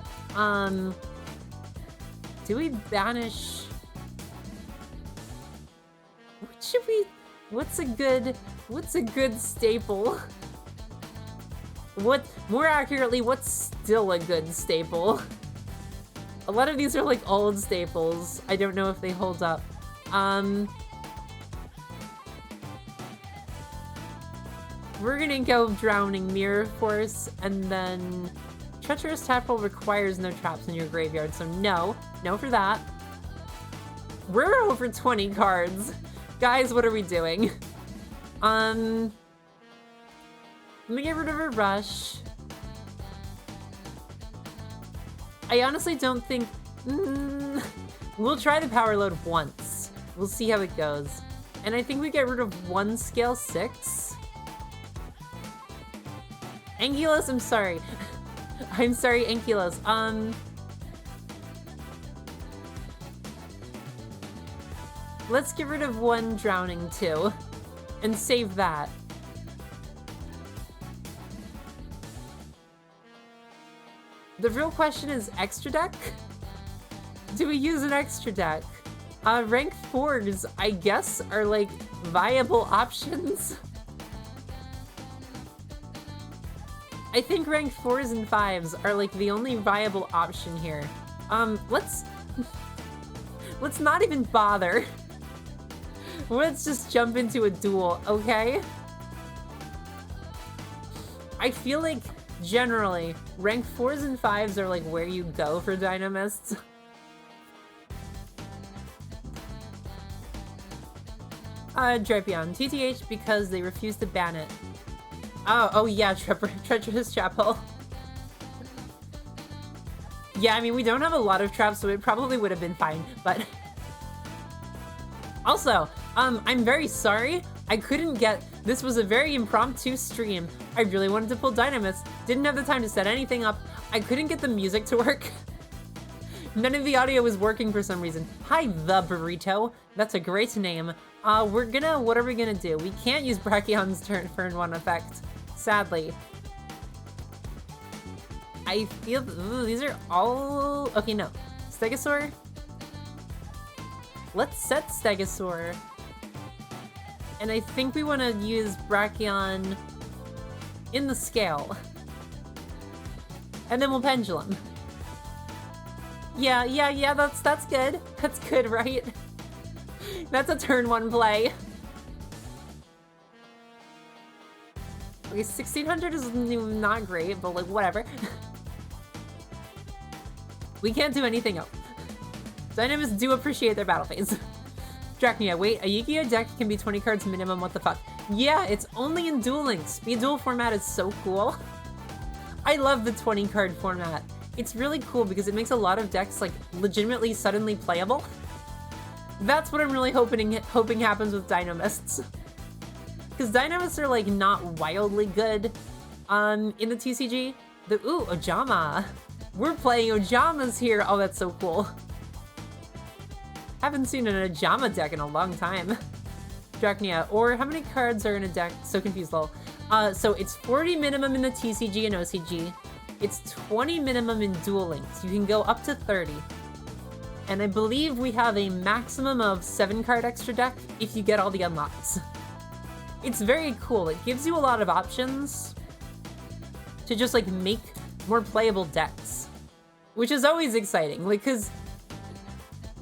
Do we banish? What's a good staple? More accurately, what's still a good staple? A lot of these are like old staples. I don't know if they hold up. We're gonna go Drowning Mirror Force, and then Treacherous Tadpole requires no traps in your graveyard, so no for that. We're over 20 cards. Guys, what are we doing? Let me get rid of a Rush. I honestly don't think... we'll try the Power Load once. We'll see how it goes. And I think we get rid of 1 scale 6. Ankylos, I'm sorry. I'm sorry, Ankylos. Let's get rid of 1 Drowning too. And save that. The real question is extra deck? Do we use an extra deck? Rank 4s, I guess, are like viable options. I think rank 4s and 5s are like the only viable option here. Let's not even bother. Let's just jump into a duel, okay? I feel like generally, rank 4s and 5s are like where you go for Dinomists. Drapion, TTH because they refuse to ban it. Oh yeah, Treacherous Chapel. Yeah, I mean, we don't have a lot of traps, so it probably would have been fine, but... Also, I'm very sorry. I couldn't get... This was a very impromptu stream. I really wanted to pull Dinomist. Didn't have the time to set anything up. I couldn't get the music to work. None of the audio was working for some reason. Hi, The Burrito. That's a great name. What are we gonna do? We can't use Brachion's turn 1 effect, sadly. I feel, these are all, okay, no. Stegosaur? Let's set Stegosaur. And I think we want to use Brachion in the scale. And then we'll Pendulum. Yeah, that's good. That's good, right? That's a turn 1 play. Okay, 1600 is not great, but like, whatever. We can't do anything else. Dinomists do appreciate their battle phase. Drachnia, wait, a Yu-Gi-Oh deck can be 20 cards minimum, what the fuck? Yeah, it's only in dueling. Speed duel format is so cool. I love the 20 card format. It's really cool because it makes a lot of decks like legitimately suddenly playable. That's what I'm really hoping happens with Dinomists. Because Dinomists are like not wildly good in the TCG. Ooh, Ojama. We're playing Ojamas here. Oh, that's so cool. Haven't seen an Ojama deck in a long time. Drachnia, or how many cards are in a deck? So confused, lol. So it's 40 minimum in the TCG and OCG. It's 20 minimum in Duel Links. You can go up to 30. And I believe we have a maximum of 7 card extra deck if you get all the unlocks. It's very cool. It gives you a lot of options to just like make more playable decks, which is always exciting. Like, cause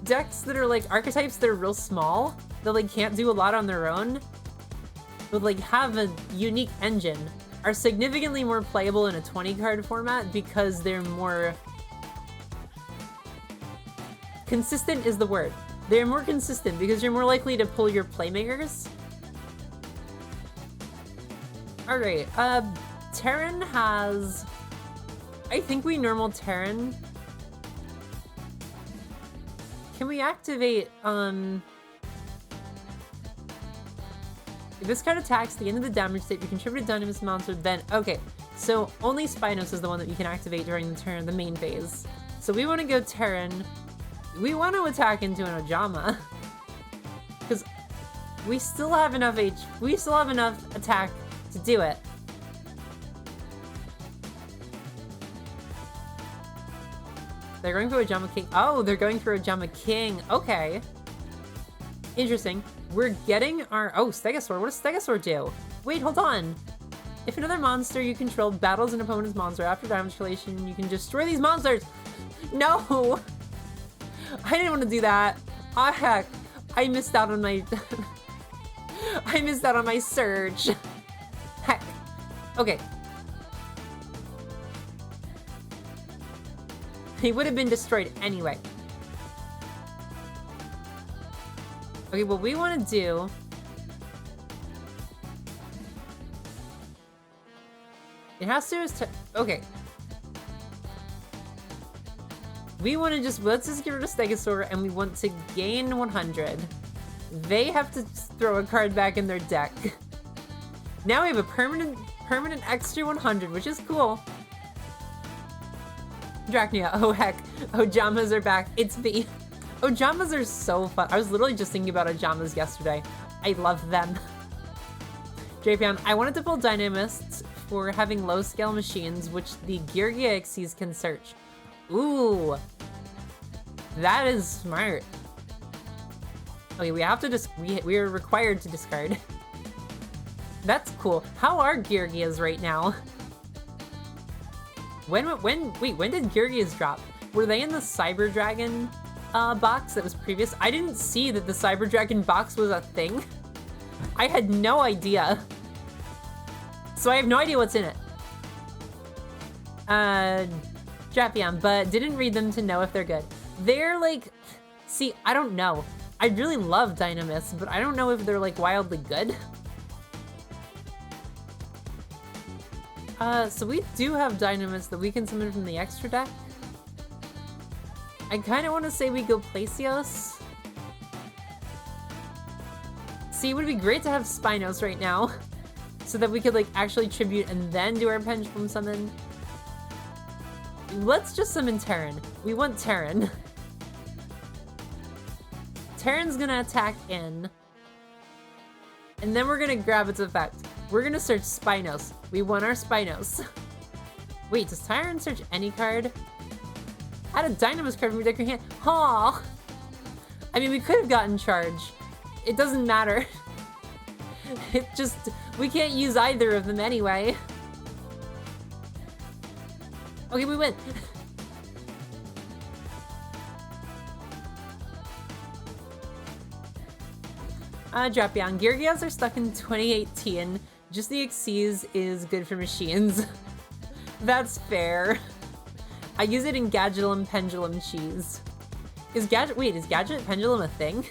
decks that are like archetypes that are real small, that like can't do a lot on their own, but like have a unique engine, are significantly more playable in a 20 card format because they're more consistent is the word. They're more consistent because you're more likely to pull your playmakers. Alright, Terran has... I think we normal Terran. Can we activate, if this card attacks the end of the damage state, you contribute a Dinomist monster, then... Okay, so only Spinos is the one that you can activate during the turn, the main phase. So we want to go Terran. We want to attack into an Ojama. Because we still have enough we still have enough attack to do it. They're going for Ojama King. Oh, they're going for Ojama King. Okay. Interesting. We're getting our... Oh, Stegosaur. What does Stegosaur do? Wait, hold on. If another monster you control battles an opponent's monster after damage collation, you can destroy these monsters. No! I didn't want to do that. Ah, heck. I missed out on my... I missed out on my surge. Heck. Okay. He would have been destroyed anyway. Okay, what we want to do... It has to... Okay. We want to just... Let's just get rid of Stegosaur, and we want to gain 100. They have to throw a card back in their deck. Now we have a permanent extra 100, which is cool. Drachnia, oh heck. Ojamas are back. It's me. Ojamas are so fun. I was literally just thinking about Ojamas yesterday. I love them. Drapion, I wanted to pull Dinomists for having low scale machines, which the Geargia Xyz can search. Ooh. That is smart. Okay, we have to just... We are required to discard. That's cool. How are Geargias right now? Wait, when did Geargias drop? Were they in the Cyber Dragon box that was previous? I didn't see that the Cyber Dragon box was a thing. I had no idea. So I have no idea what's in it. Drapion, but didn't read them to know if they're good. They're like... See, I don't know. I really love Dinomists, but I don't know if they're like wildly good. So we do have Dinomists that we can summon from the extra deck. I kind of want to say we go Placios. See, it would be great to have Spinos right now, so that we could like actually tribute and then do our Pendulum summon. Let's just summon Terran. We want Terran. Terran's gonna attack in. And then we're gonna grab its effect. We're gonna search Spinos. We want our Spinos. Wait, does Terran search any card? Add a Dinomist card from your deck or hand. Aw! I mean, we could have gotten Charge. It doesn't matter. It just... We can't use either of them anyway. Okay, we win. Drapion. Geargias are stuck in 2018. Just the Xyz is good for machines. That's fair. I use it in Gadgetlum Pendulum Cheese. Is Gadget Pendulum a thing?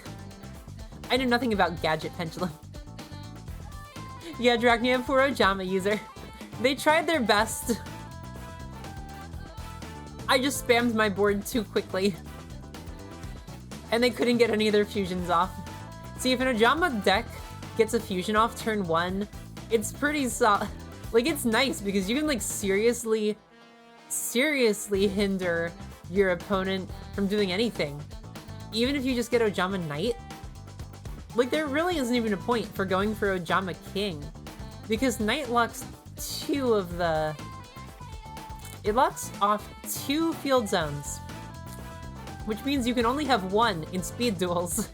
I know nothing about Gadget Pendulum. Yeah, Drachnia, poor Ojama user. They tried their best. I just spammed my board too quickly. And they couldn't get any of their fusions off. See, if an Ojama deck gets a fusion off turn 1, it's pretty solid. Like, it's nice because you can, like, seriously hinder your opponent from doing anything. Even if you just get Ojama Knight. Like, there really isn't even a point for going for Ojama King. Because Knight locks 2 of the... It locks off 2 field zones. Which means you can only have 1 in speed duels.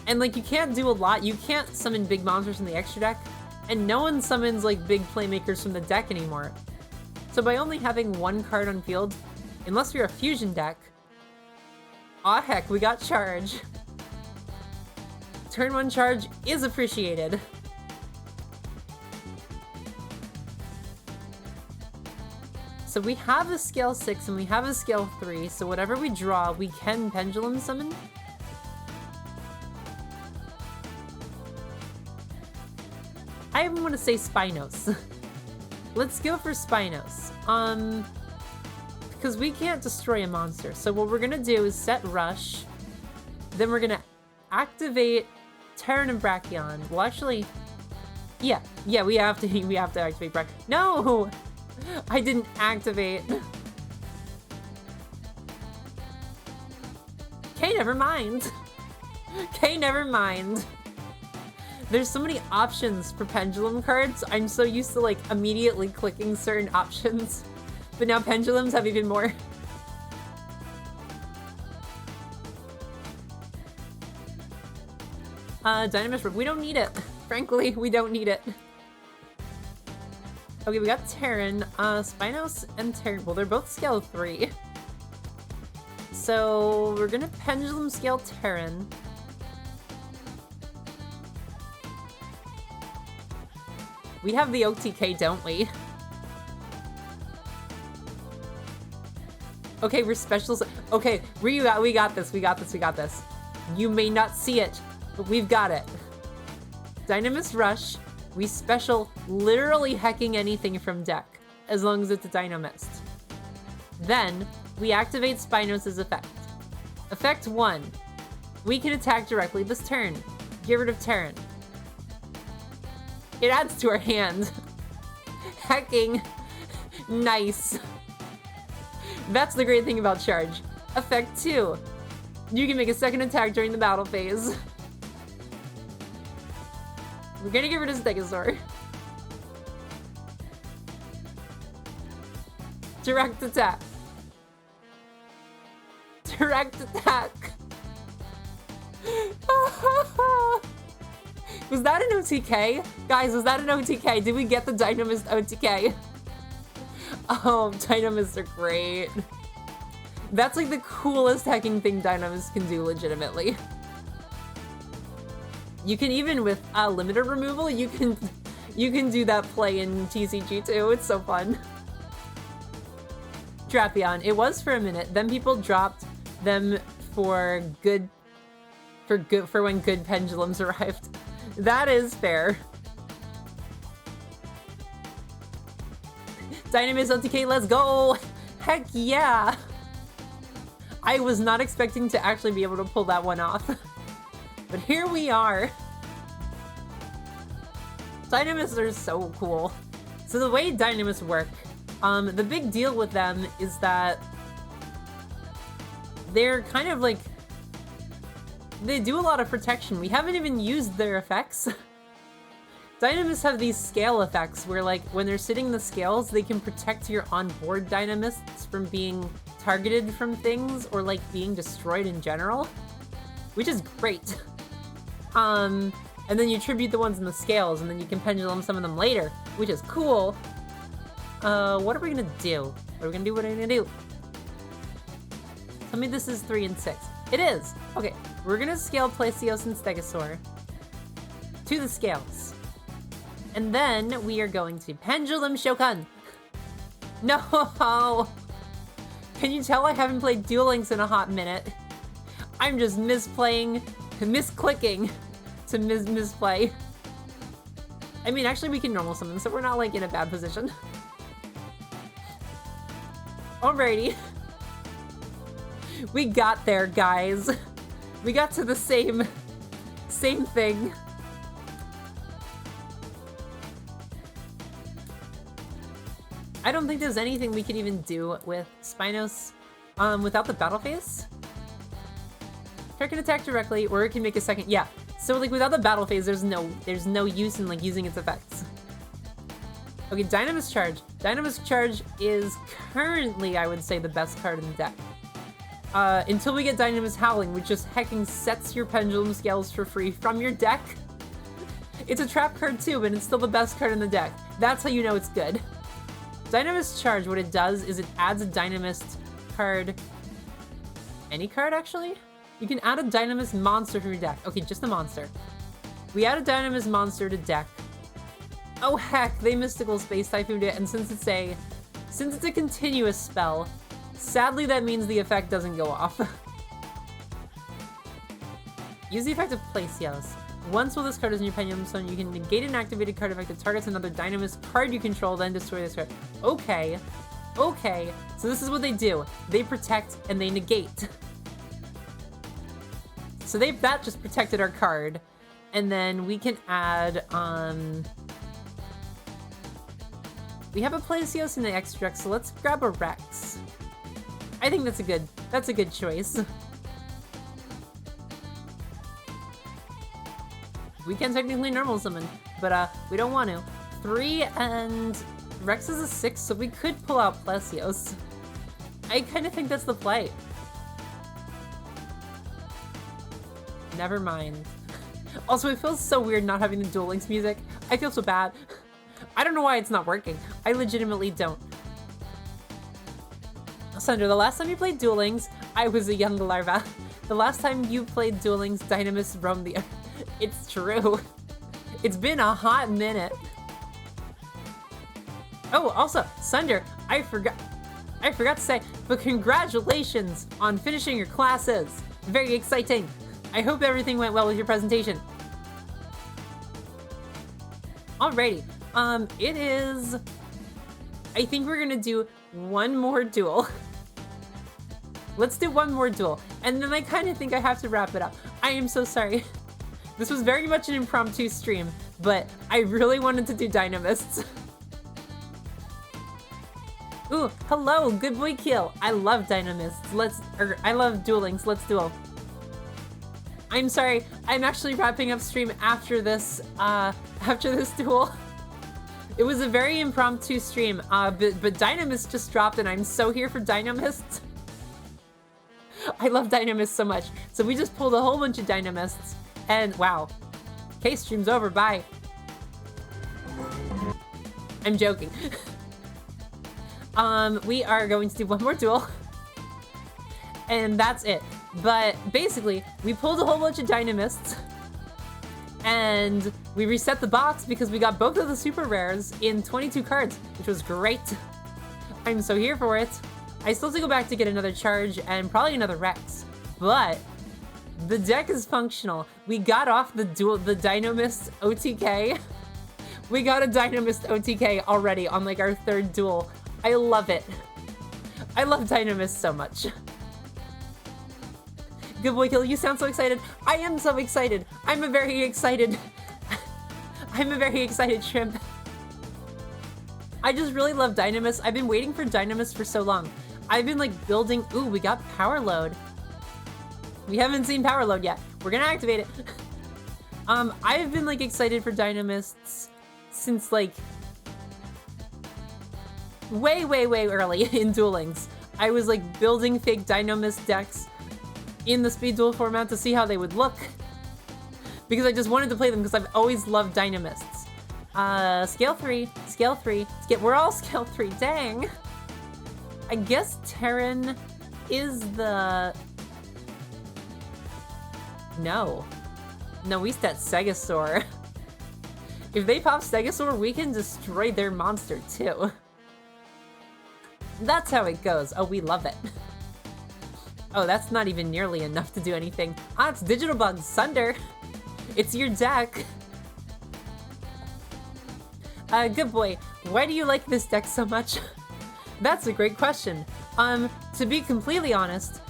And, like, you can't do a lot. You can't summon big monsters in the extra deck. And no one summons, like, big playmakers from the deck anymore. So by only having 1 card on field, unless you're a fusion deck... Aw heck, we got charge. Turn 1 charge is appreciated. So we have a scale 6 and we have a scale 3, so whatever we draw, we can pendulum summon. I even want to say Spinos. Let's go for Spinos. Because we can't destroy a monster. So what we're gonna do is set Rush. Then we're gonna activate Terran and Brachion. Well, actually, yeah, we have to activate Brachion. No, I didn't activate. Okay, never mind. Okay, never mind. There's so many options for pendulum cards. I'm so used to, like, immediately clicking certain options. But now pendulums have even more. Dinomist, we don't need it. Frankly, we don't need it. Okay, we got Terran, Spinos and Terran. Well, they're both scale 3. So we're gonna pendulum scale Terran. We have the OTK, don't we? Okay, we're specials. Okay, we got this. You may not see it, but we've got it. Dinomist Rush. We special literally hecking anything from deck, as long as it's a Dinomist. Then, we activate Spinos' effect. Effect 1. We can attack directly this turn. Get rid of Terran. It adds to our hand. Hecking. Nice. That's the great thing about Charge. Effect 2. You can make a second attack during the battle phase. We're gonna get rid of Stegosaur. Direct attack. Direct attack. Was that an OTK? Guys, was that an OTK? Did we get the Dinomist OTK? Oh, Dinomists are great. That's like the coolest hacking thing Dinomists can do, legitimately. You can even with limiter removal, you can do that play in TCG too. It's so fun. Drapion. It was for a minute. Then people dropped them for when good pendulums arrived. That is fair. Dinomist OTK, let's go! Heck yeah! I was not expecting to actually be able to pull that one off. But here we are. Dinomists are so cool. So the way Dinomists work, the big deal with them is that they're kind of like... They do a lot of protection. We haven't even used their effects. Dinomists have these scale effects where, like, when they're sitting the scales, they can protect your on-board Dinomists from being targeted from things or, like, being destroyed in general, which is great. And then you tribute the ones in the scales, and then you can pendulum some of them later, which is cool. What are we gonna do? What are we gonna do? Tell me this is 3 and 6. It is! Okay, we're gonna scale Placios and Stegosaur to the scales. And then we are going to pendulum Shokan. No! Can you tell I haven't played Duel Links in a hot minute? I'm just misclicking to misplay. I mean, actually we can normal summon, so we're not like in a bad position. Alrighty. We got there, guys. We got to the same thing. I don't think there's anything we can even do with Spinos without the battle phase. It can attack directly, or it can make a second. Yeah. So like without the battle phase, there's no use in like using its effects. Okay, Dinomist Charge. Dinomist Charge is currently, I would say, the best card in the deck. Until we get Dinomist Howling, which just hecking sets your Pendulum Scales for free from your deck. It's a trap card too, but it's still the best card in the deck. That's how you know it's good. Dinomist Charge, what it does is it adds a Dinomist card. Any card, actually? You can add a Dinomist monster from your deck. Okay, just a monster. We add a Dinomist monster to deck. Oh heck, they Mystical Space Typhooned it, and since it's a continuous spell, sadly that means the effect doesn't go off. Use the effect of Placios. Once while this card is in your Pendulum Stone, you can negate an activated card effect that targets another Dinomist card you control, then destroy this card. Okay. Okay. So this is what they do. They protect and they negate. So that just protected our card. And then we can add, we have a Placios in the extra deck, so let's grab a Rex. I think that's a good choice. We can technically normal summon, but we don't want to. 3 and Rex is a 6, so we could pull out Placios. I kind of think that's the play. Never mind. Also, it feels so weird not having the Duel Links music. I feel so bad. I don't know why it's not working. I legitimately don't. Sunder, the last time you played Duel Links, I was a young larva. The last time you played Duel Links, Dinomist roamed the earth. It's true. It's been a hot minute. Oh, also, Sunder, I forgot to say, but congratulations on finishing your classes. Very exciting. I hope everything went well with your presentation. Alrighty. It is... I think we're gonna do one more duel. Let's do one more duel. And then I kind of think I have to wrap it up. I am so sorry. This was very much an impromptu stream, but I really wanted to do Dinomists. Ooh, hello, good boy Kill. I love Dinomists. I love Duel Links. Let's duel. I'm sorry, I'm actually wrapping up stream after this duel. It was a very impromptu stream, but Dinomist just dropped and I'm so here for Dinomists. I love Dinomists so much. So we just pulled a whole bunch of Dinomists. And wow. Okay, stream's over, bye. I'm joking. We are going to do one more duel. And that's it. But basically, we pulled a whole bunch of Dinomists. And we reset the box because we got both of the super rares in 22 cards, which was great. I'm so here for it. I still have to go back to get another charge and probably another Rex. But the deck is functional. We got off the Dinomist OTK. We got a Dinomist OTK already on like our third duel. I love it. I love Dinomist so much. Good boy Kill, you sound so excited. I am so excited. I'm a very excited shrimp. I just really love Dinomist. I've been waiting for Dinomist for so long. I've been like building, ooh, we got Power Load. We haven't seen Power Load yet. We're gonna activate it. I've been like excited for Dinomists since like way early in Duel Links. I was like building fake Dinomist decks in the speed duel format to see how they would look. Because I just wanted to play them because I've always loved Dinomists. Scale 3, we're all scale 3, dang. I guess Terran is the... No, we set Stegosaur. If they pop Stegosaur, we can destroy their monster too. That's how it goes. Oh, we love it. Oh, that's not even nearly enough to do anything. Ah, it's Digital Bug, Sunder. It's your deck. Good boy. Why do you like this deck so much? That's a great question. To be completely honest,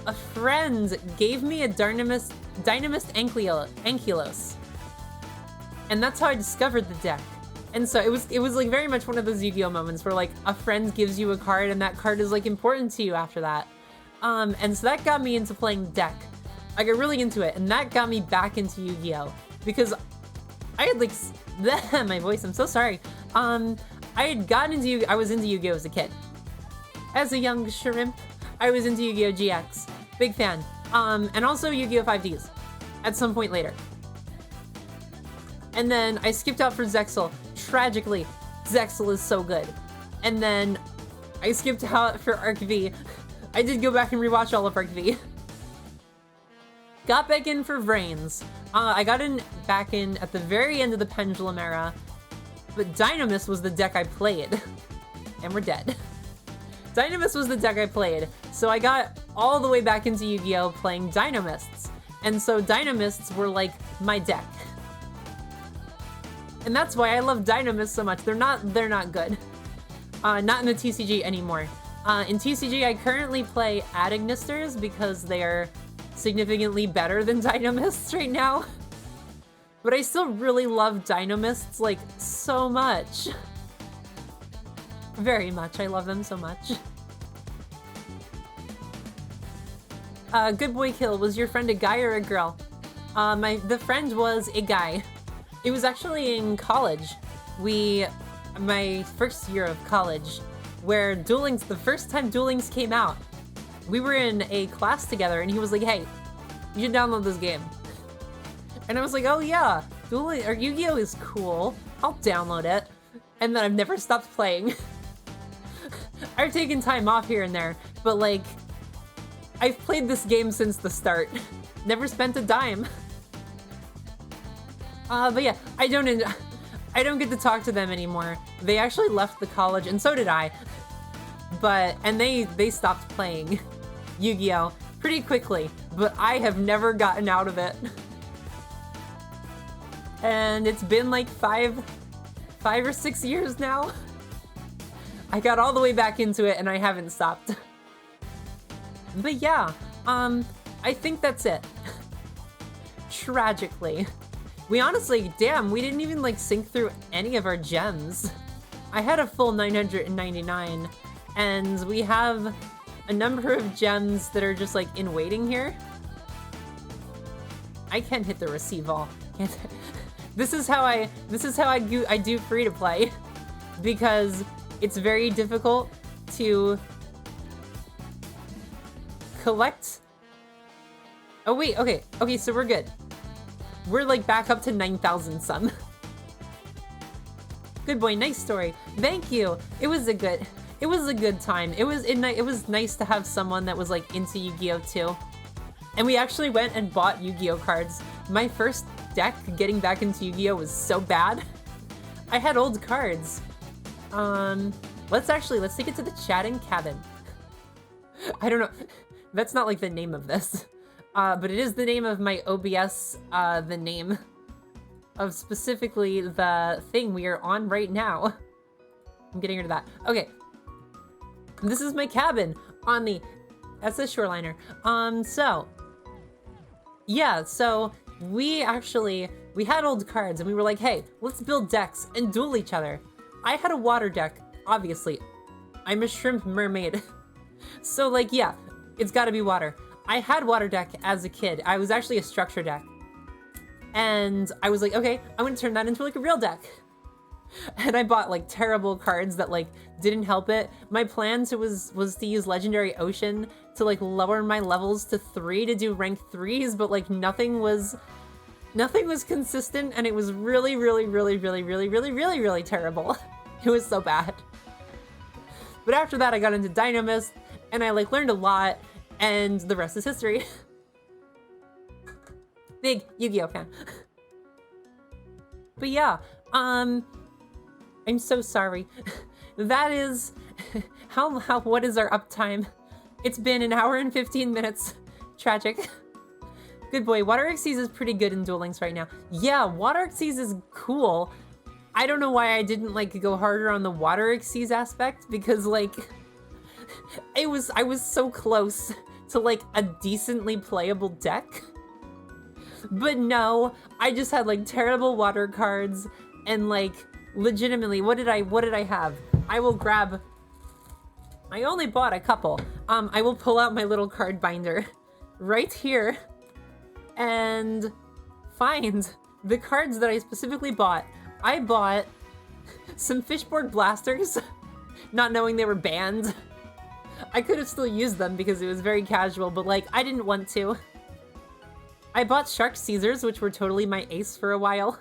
a friend gave me a Dynamist Ankylos. And that's how I discovered the deck. And so it was like very much one of those Yu-Gi-Oh moments where like a friend gives you a card and that card is like important to you after that. And so that got me into playing deck. I got really into it, and that got me back into Yu-Gi-Oh! Because I had like, my voice, I'm so sorry. I had gotten into I was into Yu-Gi-Oh! As a kid. As a young shrimp, I was into Yu-Gi-Oh! GX. Big fan. And also Yu-Gi-Oh! 5Ds at some point later. And then I skipped out for Zexal. Tragically, Zexal is so good. And then I skipped out for Arc V. I did go back and rewatch all of Arc V. Got back in for Vrains. I got back in at the very end of the Pendulum era, but Dinomist was the deck I played. And we're dead. Dinomist was the deck I played, so I got all the way back into Yu-Gi-Oh! Playing Dinomists. And so Dinomists were like my deck. And that's why I love Dinomists so much. They're not good. Not in the TCG anymore. In TCG, I currently play Adignisters because they are significantly better than Dinomists right now. But I still really love Dinomists, like, so much. Very much. I love them so much. Good Boy Kill, was your friend a guy or a girl? The friend was a guy. It was actually in college. My first year of college, where the first time Duel Links came out, we were in a class together and he was like, hey, you should download this game. And I was like, oh yeah, Yu-Gi-Oh! Is cool. I'll download it. And then I've never stopped playing. I've taken time off here and there, but like, I've played this game since the start. Never spent a dime. But yeah, I don't get to talk to them anymore. They actually left the college, and so did I. And they stopped playing Yu-Gi-Oh! Pretty quickly, but I have never gotten out of it. And it's been like five or 6 years now. I got all the way back into it and I haven't stopped. But yeah, I think that's it. Tragically. We honestly, damn, we didn't even like sync through any of our gems. I had a full 999, and we have a number of gems that are just like in waiting here. I can't hit the receive all. This is how I do free to play, because it's very difficult to collect. Oh wait, okay, so we're good. We're like back up to 9,000 some. Good boy, nice story. Thank you. It was a good time. It was nice to have someone that was like into Yu-Gi-Oh! Too. And we actually went and bought Yu-Gi-Oh! Cards. My first deck getting back into Yu-Gi-Oh! Was so bad. I had old cards. Let's take it to the chatting cabin. I don't know. That's not like the name of this. But it is the name of my OBS, the name of specifically the thing we are on right now. I'm getting rid of that. Okay. This is my cabin on that's a shoreliner. So we had old cards and we were like, hey, let's build decks and duel each other. I had a water deck, obviously. I'm a shrimp mermaid. So like, yeah, it's gotta be water. I had water deck as a kid. I was actually a structure deck. And I was like, okay, I'm gonna turn that into like a real deck. And I bought like terrible cards that like didn't help it. My plan was to use Legendary Ocean to like lower my levels to 3 to do rank 3s, but like nothing was consistent, and it was really terrible. It was so bad. But after that I got into Dinomist and I like learned a lot. And the rest is history. Big Yu-Gi-Oh! Fan. But yeah, I'm so sorry. That is what is our uptime? It's been 1 hour and 15 minutes. Tragic. Good boy. Water Xyz is pretty good in Duel Links right now. Yeah, Water Xyz is cool. I don't know why I didn't like go harder on the Water Xyz aspect, because like I was so close to like a decently playable deck. But no, I just had like terrible water cards and like legitimately, what did I have? I will grab, I only bought a couple. I will pull out my little card binder right here and find the cards that I specifically bought. I bought some Fishboard Blasters, not knowing they were banned. I could have still used them because it was very casual, but like, I didn't want to. I bought Shark Caesars, which were totally my ace for a while.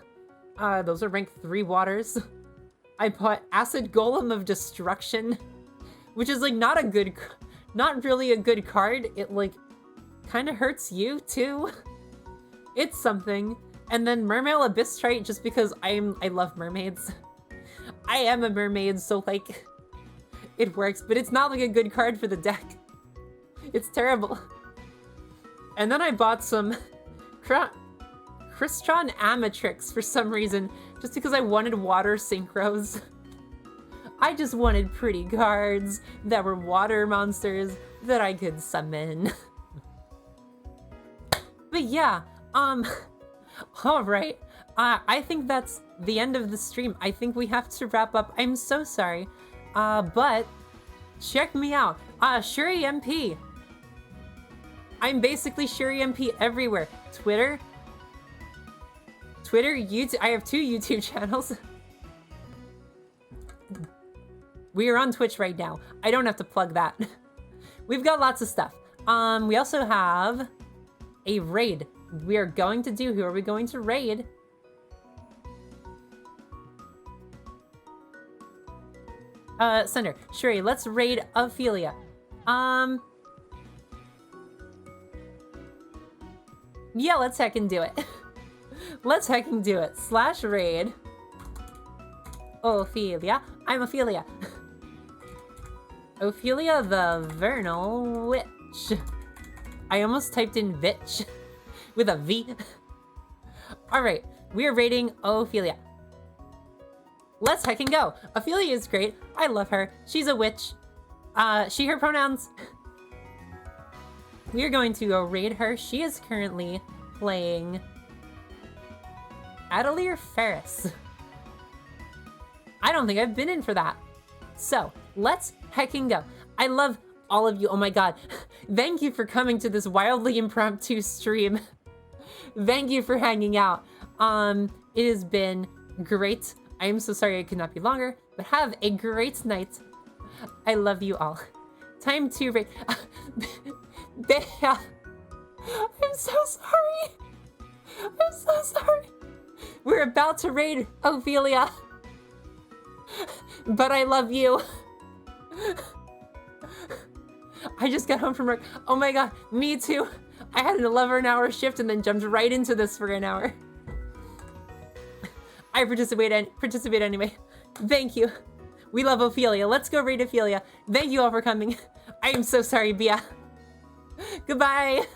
Those are rank 3 waters. I bought Acid Golem of Destruction, which is like not really a good card. It like kind of hurts you too. It's something. And then Mermail Abyss Trite, just because I love mermaids. I am a mermaid, so like it works, but it's not like a good card for the deck. It's terrible. And then I bought some Crystron Amatrix for some reason, just because I wanted water synchros. I just wanted pretty cards that were water monsters that I could summon. But yeah, alright. I think that's the end of the stream. I think we have to wrap up. I'm so sorry. But check me out. Shuri MP. I'm basically Shuri MP everywhere. Twitter, YouTube. I have 2 YouTube channels. We are on Twitch right now. I don't have to plug that. We've got lots of stuff. We also have a raid we are going to do. Who are we going to raid? Sender, Shuri, let's raid Ophelia. Yeah, let's heckin' do it. Let's heckin' do it. / raid Ophelia. I'm Ophelia. Ophelia the Vernal Witch. I almost typed in Vitch with a V. Alright, we are raiding Ophelia. Let's heckin' go. Ophelia is great. I love her. She's a witch. She, her pronouns. We are going to go raid her. She is currently playing Atelier Ferris. I don't think I've been in for that. So, let's heckin' go. I love all of you. Oh my god. Thank you for coming to this wildly impromptu stream. Thank you for hanging out. It has been great. I am so sorry it could not be longer, but have a great night. I love you all. Time to raid. I'm so sorry. I'm so sorry. We're about to raid Ophelia. But I love you. I just got home from work. Oh my god, me too. I had an 11-hour shift and then jumped right into this for an hour. I participate anyway. Thank you. We love Ophelia. Let's go raid Ophelia. Thank you all for coming. I am so sorry, Bia. Goodbye.